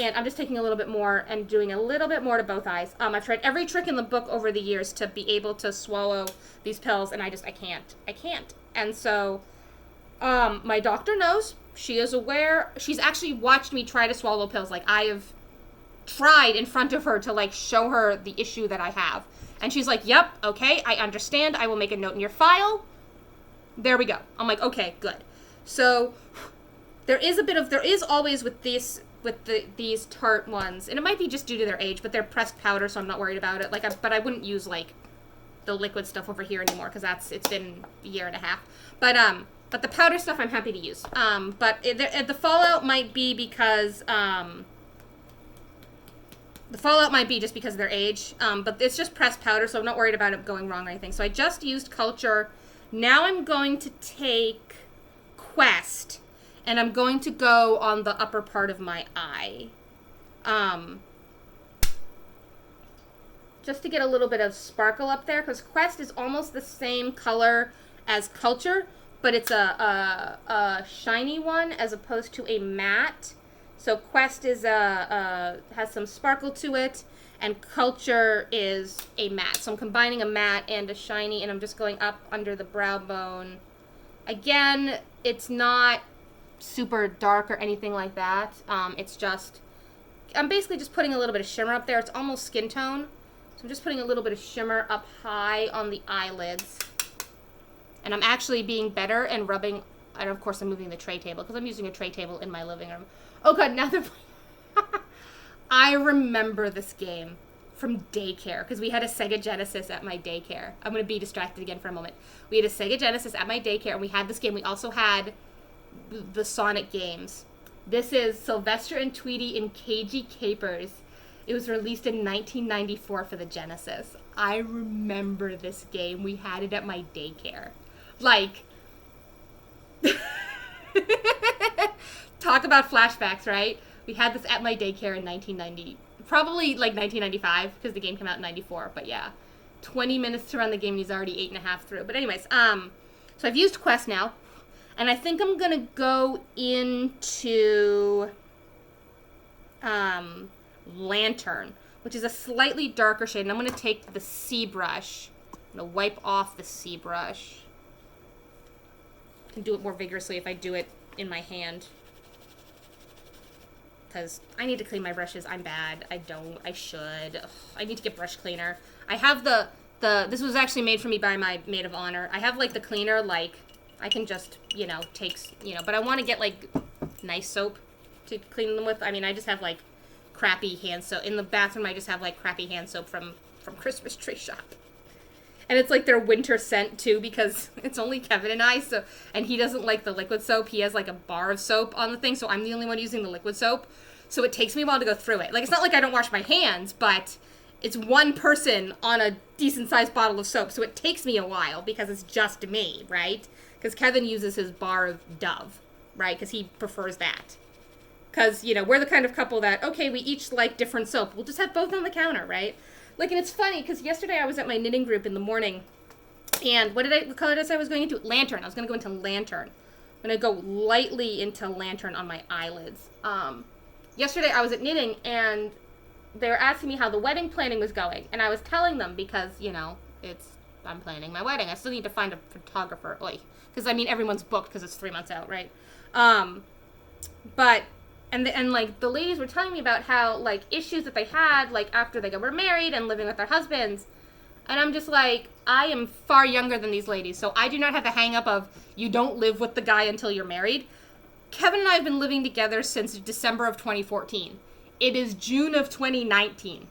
and I'm just taking a little bit more and doing a little bit more to both eyes. I've tried every trick in the book over the years to be able to swallow these pills, and I can't. And so, my doctor knows. She is aware. She's actually watched me try to swallow pills. Like, I have tried in front of her to, like, show her the issue that I have. And she's like, yep, okay, I understand. I will make a note in your file. There we go. I'm like, okay, good. So there is always with these Tarte ones, and it might be just due to their age, but they're pressed powder, so I'm not worried about it. But I wouldn't use, like, the liquid stuff over here anymore, because it's been a year and a half. But the powder stuff I'm happy to use. But the fallout might be because The fallout might be just because of their age, but it's just pressed powder, so I'm not worried about it going wrong or anything. So I just used Culture. Now I'm going to take Quest, and I'm going to go on the upper part of my eye. Just to get a little bit of sparkle up there, because Quest is almost the same color as Culture, but it's a shiny one as opposed to a matte. So Quest is has some sparkle to it, and Culture is a matte. So I'm combining a matte and a shiny, and I'm just going up under the brow bone. Again, it's not super dark or anything like that. It's just, I'm basically just putting a little bit of shimmer up there. It's almost skin tone. So I'm just putting a little bit of shimmer up high on the eyelids. And I'm actually being better and rubbing, and of course I'm moving the tray table because I'm using a tray table in my living room. Oh god, now they're playing. I remember this game from daycare because we had a Sega Genesis at my daycare. I'm going to be distracted again for a moment. We had a Sega Genesis at my daycare, and we had this game. We also had the Sonic games. This is Sylvester and Tweety in Cagey Capers. It was released in 1994 for the Genesis. I remember this game. We had it at my daycare. Like, talk about flashbacks, right? We had this at my daycare in 1990, probably like 1995, because the game came out in 94, but yeah. 20 minutes to run the game, and he's already 8.5 through. But anyways, so I've used Quest now, and I think I'm gonna go into, Lantern, which is a slightly darker shade, and I'm gonna take the C brush. I'm gonna wipe off the C brush. I can do it more vigorously if I do it in my hand. Because I need to clean my brushes. I'm bad. I should. Ugh, I need to get brush cleaner. I have this was actually made for me by my maid of honor. I have, like, the cleaner, like, I can just, but I want to get, like, nice soap to clean them with. I mean, I just have, like, crappy hand soap. In the bathroom, I just have, like, crappy hand soap from Christmas Tree Shop. And it's, like, their winter scent, too, because it's only Kevin and I, and he doesn't like the liquid soap. He has, like, a bar of soap on the thing, so I'm the only one using the liquid soap. So it takes me a while to go through it. Like, it's not like I don't wash my hands, but it's one person on a decent-sized bottle of soap, so it takes me a while because it's just me, right? Because Kevin uses his bar of Dove, right? Because he prefers that. Because, we're the kind of couple that, okay, we each like different soap. We'll just have both on the counter, right? Like, and it's funny, because yesterday I was at my knitting group in the morning, and what color did I say I was going into? Lantern. I was going to go into Lantern. I'm going to go lightly into Lantern on my eyelids. Yesterday I was at knitting, and they were asking me how the wedding planning was going, and I was telling them because, I'm planning my wedding. I still need to find a photographer, because, everyone's booked because it's 3 months out, right? But... And like, the ladies were telling me about how, like, issues that they had, like, after they were married and living with their husbands. And I'm just like, I am far younger than these ladies, so I do not have the hang-up of, you don't live with the guy until you're married. Kevin and I have been living together since December of 2014. It is June of 2019.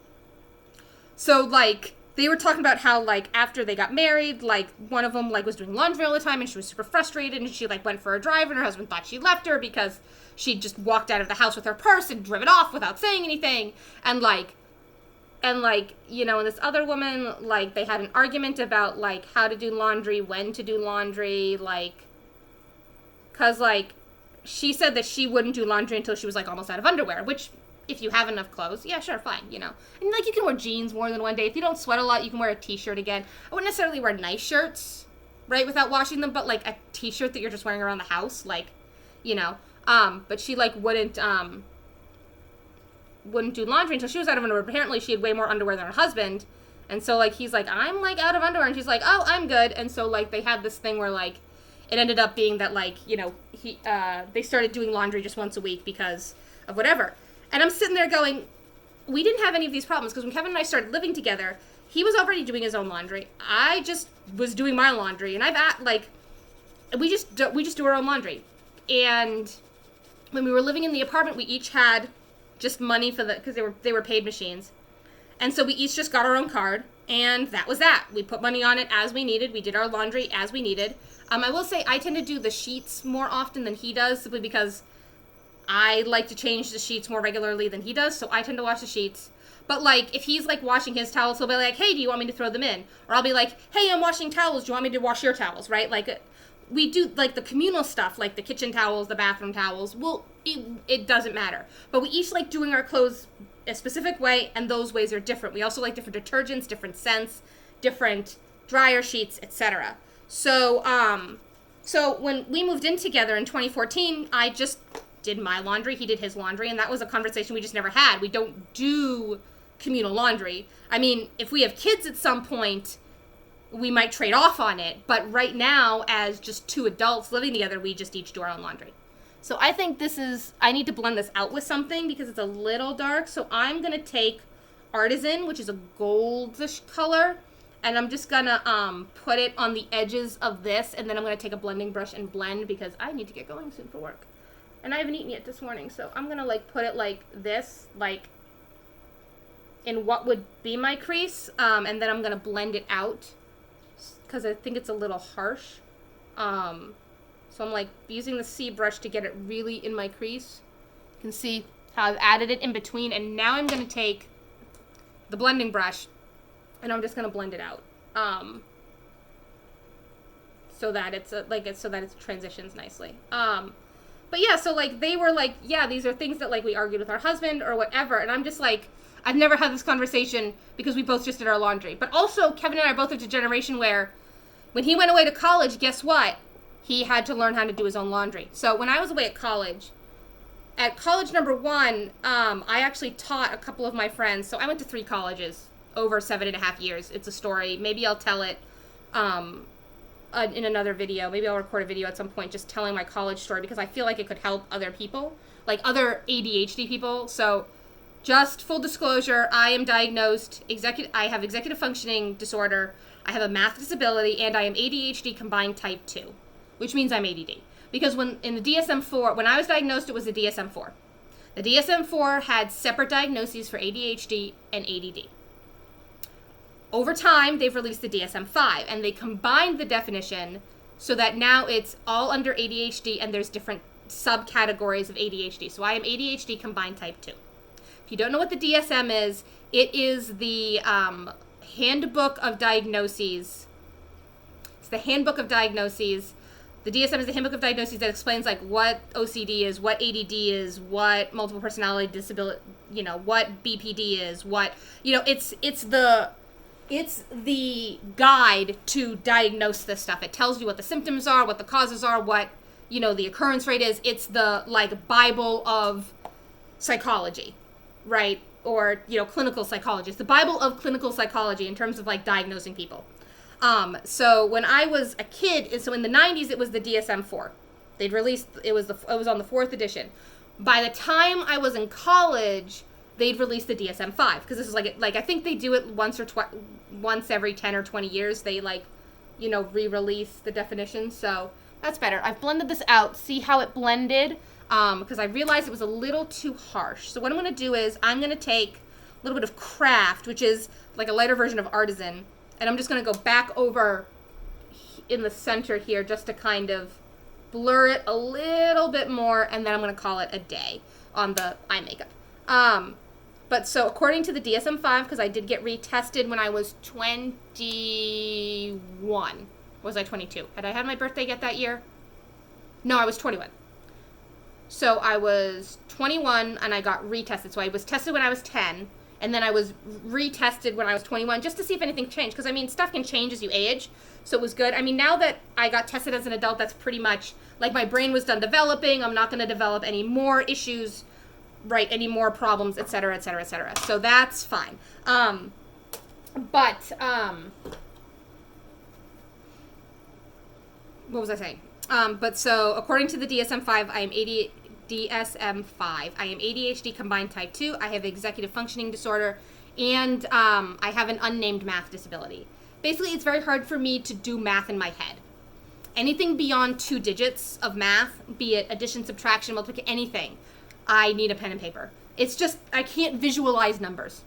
So, like, they were talking about how, like, after they got married, like, one of them, like, was doing laundry all the time, and she was super frustrated, and she, like, went for a drive, and her husband thought she left her because she just walked out of the house with her purse and driven off without saying anything. And this other woman, like, they had an argument about, like, how to do laundry, when to do laundry, like, because, like, she said that she wouldn't do laundry until she was, like, almost out of underwear, which, if you have enough clothes, yeah, sure, fine, And, like, you can wear jeans more than one day. If you don't sweat a lot, you can wear a t-shirt again. I wouldn't necessarily wear nice shirts, right, without washing them, but, like, a t-shirt that you're just wearing around the house, like, but she, like, wouldn't do laundry until she was out of underwear. Apparently, she had way more underwear than her husband. And so, like, he's like, I'm, like, out of underwear. And she's like, oh, I'm good. And so, like, they had this thing where, like, it ended up being that, like, they started doing laundry just once a week because of whatever. And I'm sitting there going, we didn't have any of these problems because when Kevin and I started living together, he was already doing his own laundry. I just was doing my laundry. And we just do our own laundry. And when we were living in the apartment, we each had just money because they were paid machines. And so we each just got our own card, and that was that. We put money on it as we needed. We did our laundry as we needed. I will say I tend to do the sheets more often than he does, simply because I like to change the sheets more regularly than he does, so I tend to wash the sheets. But, like, if he's, like, washing his towels, he'll be like, hey, do you want me to throw them in? Or I'll be like, hey, I'm washing towels. Do you want me to wash your towels, right? Like, we do, like, the communal stuff, like the kitchen towels, the bathroom towels. Well, it doesn't matter. But we each like doing our clothes a specific way, and those ways are different. We also like different detergents, different scents, different dryer sheets, etc. So when we moved in together in 2014, I just did my laundry, he did his laundry, and that was a conversation we just never had. We don't do communal laundry. I mean, if we have kids at some point, we might trade off on it, but right now, as just two adults living together, we just each do our own laundry. So I think I need to blend this out with something because it's a little dark, so I'm going to take Artisan, which is a goldish color, and I'm just going to put it on the edges of this, and then I'm going to take a blending brush and blend because I need to get going soon for work. And I haven't eaten yet this morning, so I'm going to, like, put it like this, like, in what would be my crease, and then I'm going to blend it out because I think it's a little harsh. So I'm, like, using the C brush to get it really in my crease. You can see how I've added it in between, and now I'm going to take the blending brush, and I'm just going to blend it out. So that it transitions nicely. But yeah, so, like, they were like, yeah, these are things that, like, we argued with our husband or whatever. And I'm just like, I've never had this conversation because we both just did our laundry. But also, Kevin and I are both of a generation where when he went away to college, guess what? He had to learn how to do his own laundry. So when I was away at college number 1, I actually taught a couple of my friends. So I went to 3 colleges over 7.5 years. It's a story. Maybe I'll tell it in another video. Maybe I'll record a video at some point just telling my college story because I feel like it could help other people, like other ADHD people. So just full disclosure, I am diagnosed, I have executive functioning disorder, I have a math disability, and I am ADHD combined type 2, which means I'm ADD. Because in the DSM-4, when I was diagnosed, it was the DSM-4. The DSM-4 had separate diagnoses for ADHD and ADD. Over time, they've released the DSM-5, and they combined the definition so that now it's all under ADHD, and there's different subcategories of ADHD. So I am ADHD combined type 2. If you don't know what the DSM is, it is the Handbook of Diagnoses. It's the Handbook of Diagnoses. The DSM is the Handbook of Diagnoses that explains, like, what OCD is, what ADD is, what multiple personality disability, what BPD is, it's the guide to diagnose this stuff. It tells you what the symptoms are, what the causes are, what, the occurrence rate is. It's the, like, Bible of psychology, right? Or, clinical psychology. It's the Bible of clinical psychology in terms of, like, diagnosing people. So when I was a kid, so in the 90s, it was the DSM-4. They'd released, it was on the 4th edition. By the time I was in college, they'd released the DSM-5, because this is like I think they do it once every 10 or 20 years. They, like, re-release the definition. So that's better. I've blended this out. See how it blended? Because I realized it was a little too harsh. So what I'm going to do is I'm going to take a little bit of Craft, which is like a lighter version of Artisan, and I'm just going to go back over in the center here just to kind of blur it a little bit more, and then I'm going to call it a day on the eye makeup. But so according to the DSM-5, because I did get retested when I was 21. Was I 22? Had I had my birthday yet that year? No, I was 21. So I was 21 and I got retested. So I was tested when I was 10, and then I was retested when I was 21 just to see if anything changed. Because, I mean, stuff can change as you age, so it was good. I mean, now that I got tested as an adult, that's pretty much, like, my brain was done developing. I'm not going to develop any more issues, right, any more problems, et cetera, et cetera, et cetera. So that's fine. What was I saying? But so according to the DSM-5, I am ADHD combined type 2. I have executive functioning disorder, and I have an unnamed math disability. Basically, it's very hard for me to do math in my head. Anything beyond 2 digits of math, be it addition, subtraction, multiplication, anything, I need a pen and paper. It's just, I can't visualize numbers.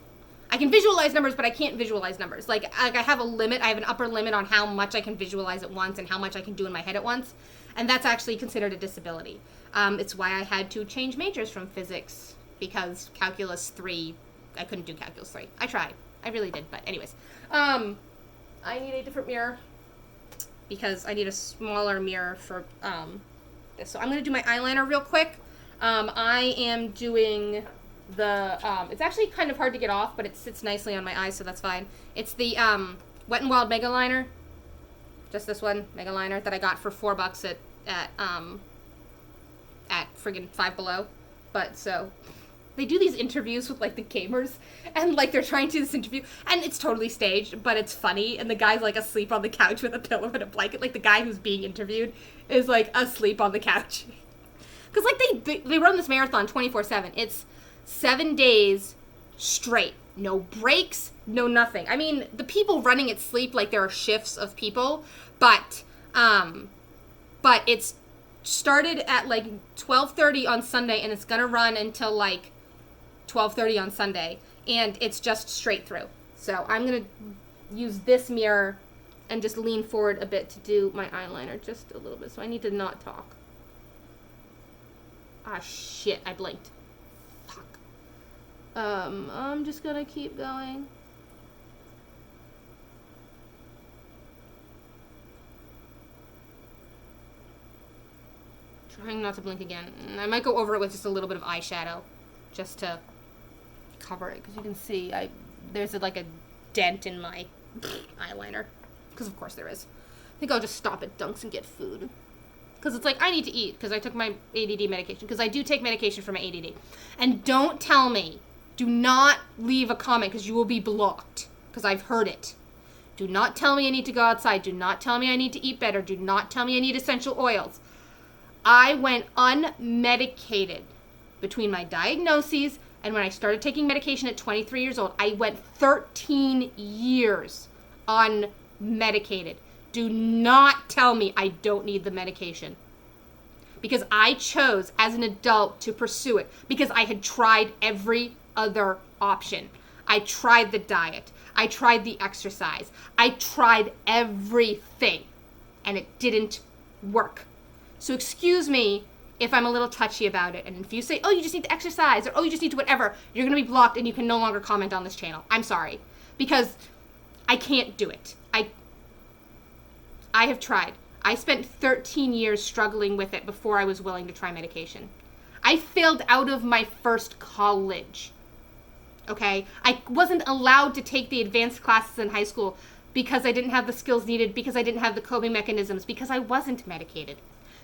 I can visualize numbers, but I can't visualize numbers. Like I have a limit. I have an upper limit on how much I can visualize at once and how much I can do in my head at once. And that's actually considered a disability. It's why I had to change majors from physics, because Calculus 3, I couldn't do Calculus 3. I tried. I really did, but anyways. I need a different mirror, because I need a smaller mirror for this. So I'm going to do my eyeliner real quick. I am doing the, it's actually kind of hard to get off, but it sits nicely on my eyes, so that's fine. It's the Wet n Wild megaliner. Just this one, megaliner, that I got for $4 at friggin' Five Below. But so they do these interviews with like the gamers, and like they're trying to do this interview, and it's totally staged, but it's funny, and the guy's like asleep on the couch with a pillow and a blanket. Like the guy who's being interviewed is like asleep on the couch. Because like they run this marathon 24/7. It's 7 days straight. No breaks, no nothing. I mean, the people running it sleep like there are shifts of people, but it's started at like 12:30 on Sunday, and it's gonna run until like 12:30 on Sunday, and it's just straight through. So I'm gonna use this mirror and just lean forward a bit to do my eyeliner just a little bit. So I need to not talk. Ah, shit, I blinked. Fuck. I'm just gonna keep going. Trying not to blink again. I might go over it with just a little bit of eyeshadow, just to cover it, because you can see there's like a dent in my eyeliner, because of course there is. I think I'll just stop at Dunks and get food, because it's like I need to eat, because I took my ADD medication, because I do take medication for my ADD. And don't tell me, do not leave a comment, because you will be blocked, because I've heard it. Do not tell me I need to go outside. Do not tell me I need to eat better. Do not tell me I need essential oils. I went unmedicated between my diagnoses and when I started taking medication at 23 years old. I went 13 years unmedicated. Do not tell me I don't need the medication. Because I chose as an adult to pursue it, because I had tried every other option. I tried the diet. I tried the exercise. I tried everything, and it didn't work. So excuse me if I'm a little touchy about it. And if you say, oh, you just need to exercise, or oh, you just need to whatever, you're going to be blocked and you can no longer comment on this channel. I'm sorry. Because I can't do it. I have tried. I spent 13 years struggling with it before I was willing to try medication. I failed out of my first college. Okay? I wasn't allowed to take the advanced classes in high school because I didn't have the skills needed, because I didn't have the coping mechanisms, because I wasn't medicated.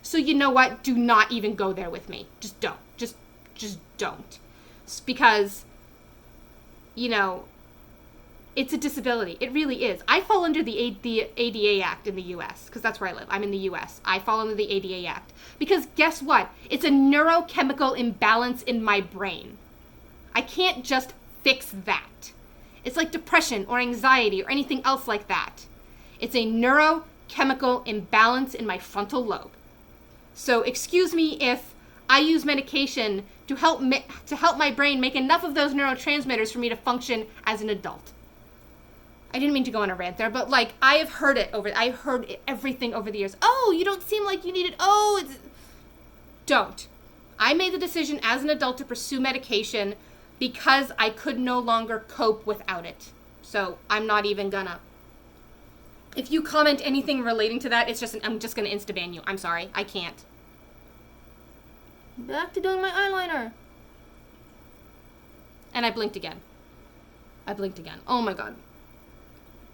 So you know what? Do not even go there with me. Just don't. Just don't. It's because, you know, it's a disability. It really is. I fall under the ADA Act in the U.S. because that's where I live. I'm in the U.S. I fall under the ADA Act because guess what? It's a neurochemical imbalance in my brain. I can't just fix that. It's like depression or anxiety or anything else like that. It's a neurochemical imbalance in my frontal lobe. So excuse me if I use medication to help my brain make enough of those neurotransmitters for me to function as an adult. I didn't mean to go on a rant there, but like I've heard everything over the years. Oh, you don't seem like you need it. Oh, don't. I made the decision as an adult to pursue medication because I could no longer cope without it. So I'm not even gonna. If you comment anything relating to that, I'm just gonna insta-ban you. I'm sorry, I can't. Back to doing my eyeliner. And I blinked again. Oh my god.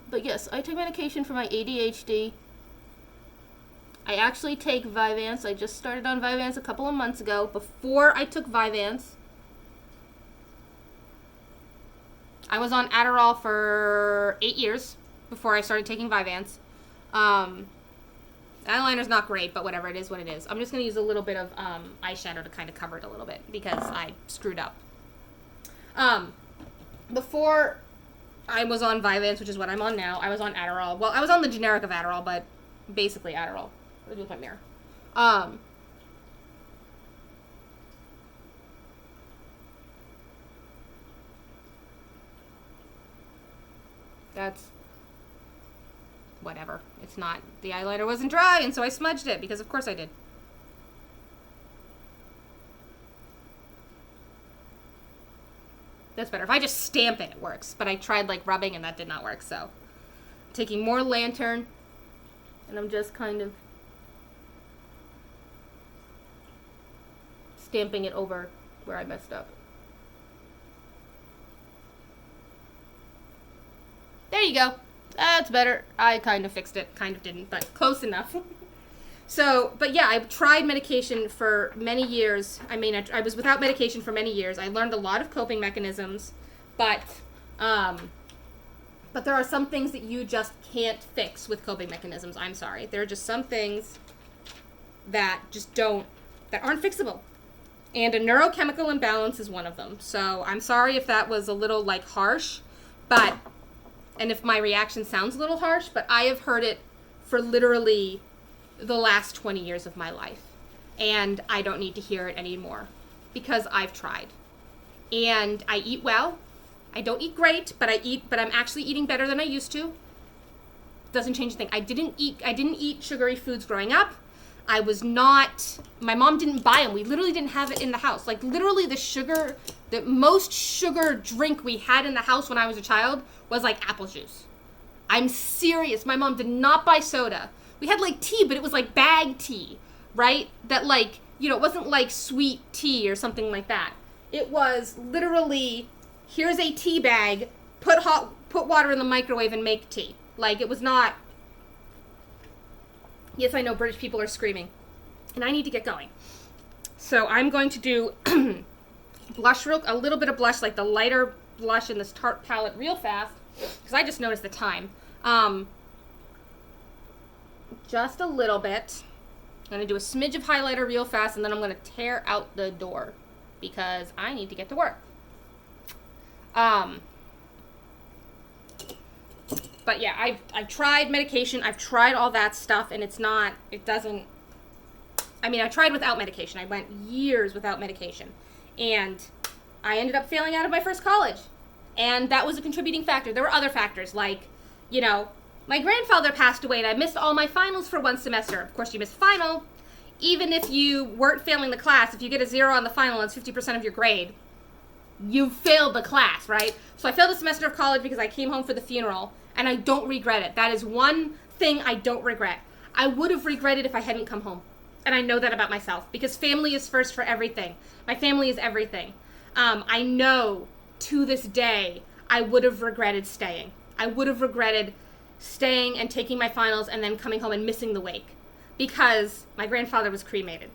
But yes, I take medication for my ADHD. I actually take Vyvanse. I just started on Vyvanse a couple of months ago. Before I took Vyvanse, I was on Adderall for 8 years before I started taking Vyvanse. Eyeliner's not great, but whatever, it is what it is. I'm just going to use a little bit of eyeshadow to kind of cover it a little bit because I screwed up. Before I was on Vyvanse, which is what I'm on now, I was on Adderall. Well, I was on the generic of Adderall, but basically Adderall. What do I do with my mirror? whatever. It's not, the eyeliner wasn't dry, and so I smudged it, because of course I did. That's better. If I just stamp it, it works. But I tried like rubbing and that did not work, so. Taking more lantern, and I'm just kind of stamping it over where I messed up. There you go. That's better. I kind of fixed it. Kind of didn't, but close enough. So, but yeah, I've tried medication for many years. I mean, I was without medication for many years. I learned a lot of coping mechanisms, but there are some things that you just can't fix with coping mechanisms. I'm sorry. There are just some things that just that aren't fixable. And a neurochemical imbalance is one of them. So I'm sorry if that was a little like harsh, and if my reaction sounds a little harsh, but I have heard it for literally the last 20 years of my life. And I don't need to hear it anymore because I've tried. And I eat well. I don't eat great, but I'm actually eating better than I used to. Doesn't change a thing. I didn't eat sugary foods growing up. My mom didn't buy them. We literally didn't have it in the house. Like literally the most sugar drink we had in the house when I was a child was like apple juice. I'm serious. My mom did not buy soda. We had like tea, but it was like bag tea, right? That like, it wasn't like sweet tea or something like that. It was literally, here's a tea bag, put water in the microwave and make tea. Like it was not, yes, I know British people are screaming and I need to get going. So I'm going to do blush, a little bit of blush, like the lighter blush in this Tarte palette real fast, because I just noticed the time. Just a little bit. I'm going to do a smidge of highlighter real fast, and then I'm going to tear out the door because I need to get to work. But yeah, I've tried medication. I've tried all that stuff, and I tried without medication. I went years without medication, and I ended up failing out of my first college, and that was a contributing factor. There were other factors, like, my grandfather passed away and I missed all my finals for one semester. Of course, you miss final. Even if you weren't failing the class, if you get a 0 on the final and it's 50% of your grade, you failed the class, right? So I failed a semester of college because I came home for the funeral, and I don't regret it. That is one thing I don't regret. I would have regretted if I hadn't come home. And I know that about myself, because family is first for everything. My family is everything. I know to this day I would have regretted staying. I would have regretted staying and taking my finals and then coming home and missing the wake, because my grandfather was cremated.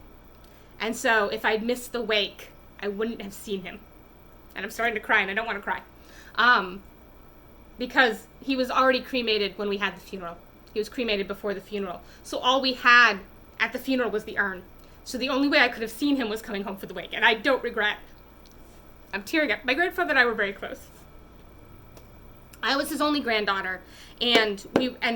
And so if I'd missed the wake, I wouldn't have seen him. And I'm starting to cry, and I don't want to cry. Because he was already cremated when we had the funeral. He was cremated before the funeral. So all we had at the funeral was the urn. So the only way I could have seen him was coming home for the wake. And I don't regret. I'm tearing up. My grandfather and I were very close. I was his only granddaughter, and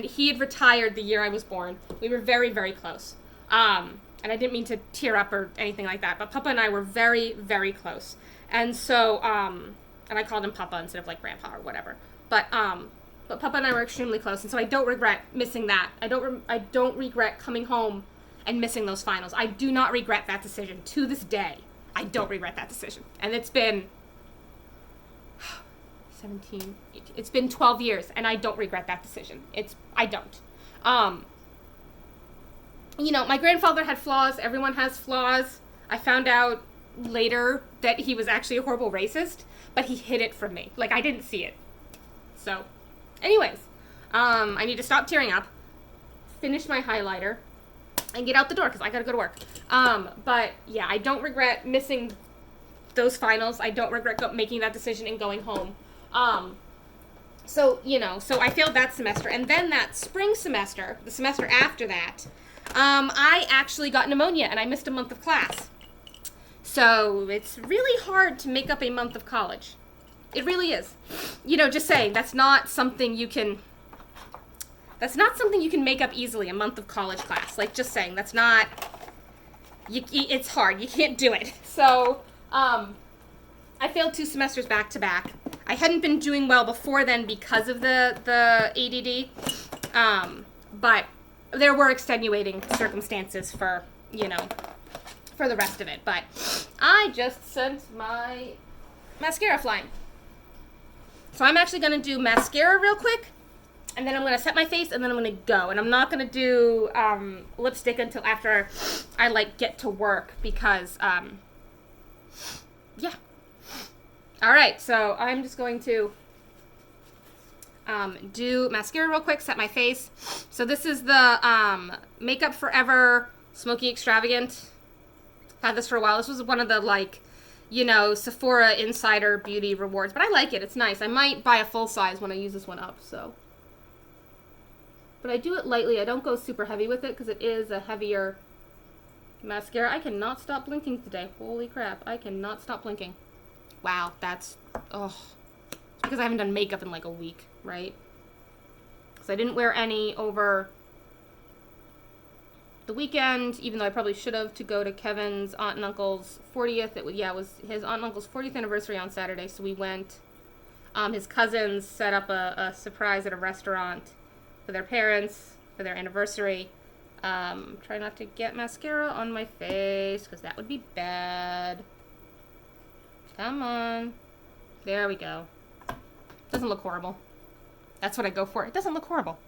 he had retired the year I was born. We were very, very close. And I didn't mean to tear up or anything like that, but Papa and I were very, very close. And so, and I called him Papa instead of like Grandpa or whatever. But Papa and I were extremely close, and so I don't regret missing that. I don't regret coming home and missing those finals. I do not regret that decision. To this day, I don't regret that decision. And it's been 17, 18, it's been 12 years, and I don't regret that decision. I don't. My grandfather had flaws. Everyone has flaws. I found out later that he was actually a horrible racist, but he hid it from me. Like, I didn't see it. So, anyways, I need to stop tearing up, finish my highlighter, and get out the door, because I gotta go to work. But, yeah, I don't regret missing those finals. I don't regret making that decision and going home. So I failed that semester, and then that spring semester, the semester after that, I actually got pneumonia, and I missed a month of class. So it's really hard to make up a month of college. It really is. Just saying, that's not something you can make up easily, a month of college class. Like, just saying, it's hard. You can't do it. So, I failed 2 semesters back to back. I hadn't been doing well before then because of the ADD. But there were extenuating circumstances for, you know, for the rest of it. But I just sent my mascara flying. So I'm actually going to do mascara real quick, and then I'm going to set my face, and then I'm going to go. And I'm not going to do lipstick until after I, like, get to work because, yeah. All right, so I'm just going to do mascara real quick, set my face. So this is the Makeup Forever Smoky Extravagant. I've had this for a while. This was one of the, like, you know, Sephora Insider Beauty Rewards. But I like it. It's nice. I might buy a full size when I use this one up, so. But I do it lightly. I don't go super heavy with it because it is a heavier mascara. I cannot stop blinking today. Holy crap. I cannot stop blinking. Wow, that's, oh. It's because I haven't done makeup in like a week, right? Because I didn't wear any over the weekend, even though I probably should have, to go to Kevin's aunt and uncle's 40th. It was his aunt and uncle's 40th anniversary on Saturday, so we went. His cousins set up a surprise at a restaurant for their parents for their anniversary. Try not to get mascara on my face, because that would be bad. Come on. There we go. Doesn't look horrible. That's what I go for. It doesn't look horrible.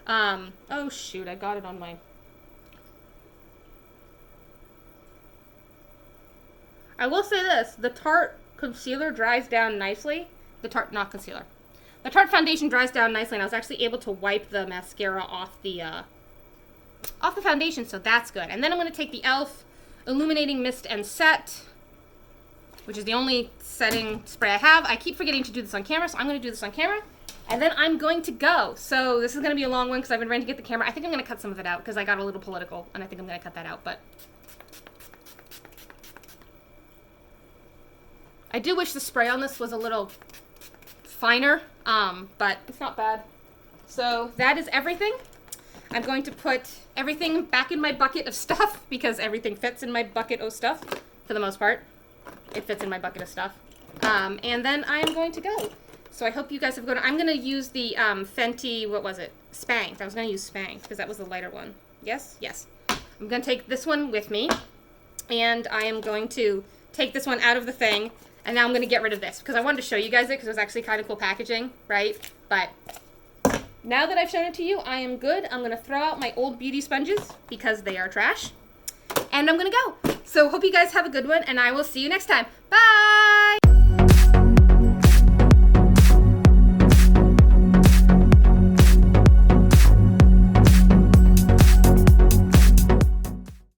Oh shoot, I got it on my... I will say this, the Tarte concealer dries down nicely. The Tarte, not concealer. The Tarte foundation dries down nicely, and I was actually able to wipe the mascara off the foundation, so that's good. And then I'm going to take the e.l.f. Illuminating Mist and Set, which is the only setting spray I have. I keep forgetting to do this on camera, so I'm going to do this on camera. And then I'm going to go. So this is going to be a long one because I've been ready to get the camera. I think I'm going to cut some of it out because I got a little political, and I think I'm going to cut that out, but... I do wish the spray on this was a little finer, but it's not bad. So that is everything. I'm going to put everything back in my bucket of stuff because everything fits in my bucket of stuff for the most part. It fits in my bucket of stuff. And then I am going to go. So I hope you guys have gone. I'm going to use the Fenty, what was it? Spanked. I was going to use Spanked because that was the lighter one. Yes? Yes. I'm going to take this one with me. And I am going to take this one out of the thing. And now I'm going to get rid of this because I wanted to show you guys it because it was actually kind of cool packaging, right? But now that I've shown it to you, I am good. I'm going to throw out my old beauty sponges because they are trash. And I'm going to go. So hope you guys have a good one, and I will see you next time. Bye!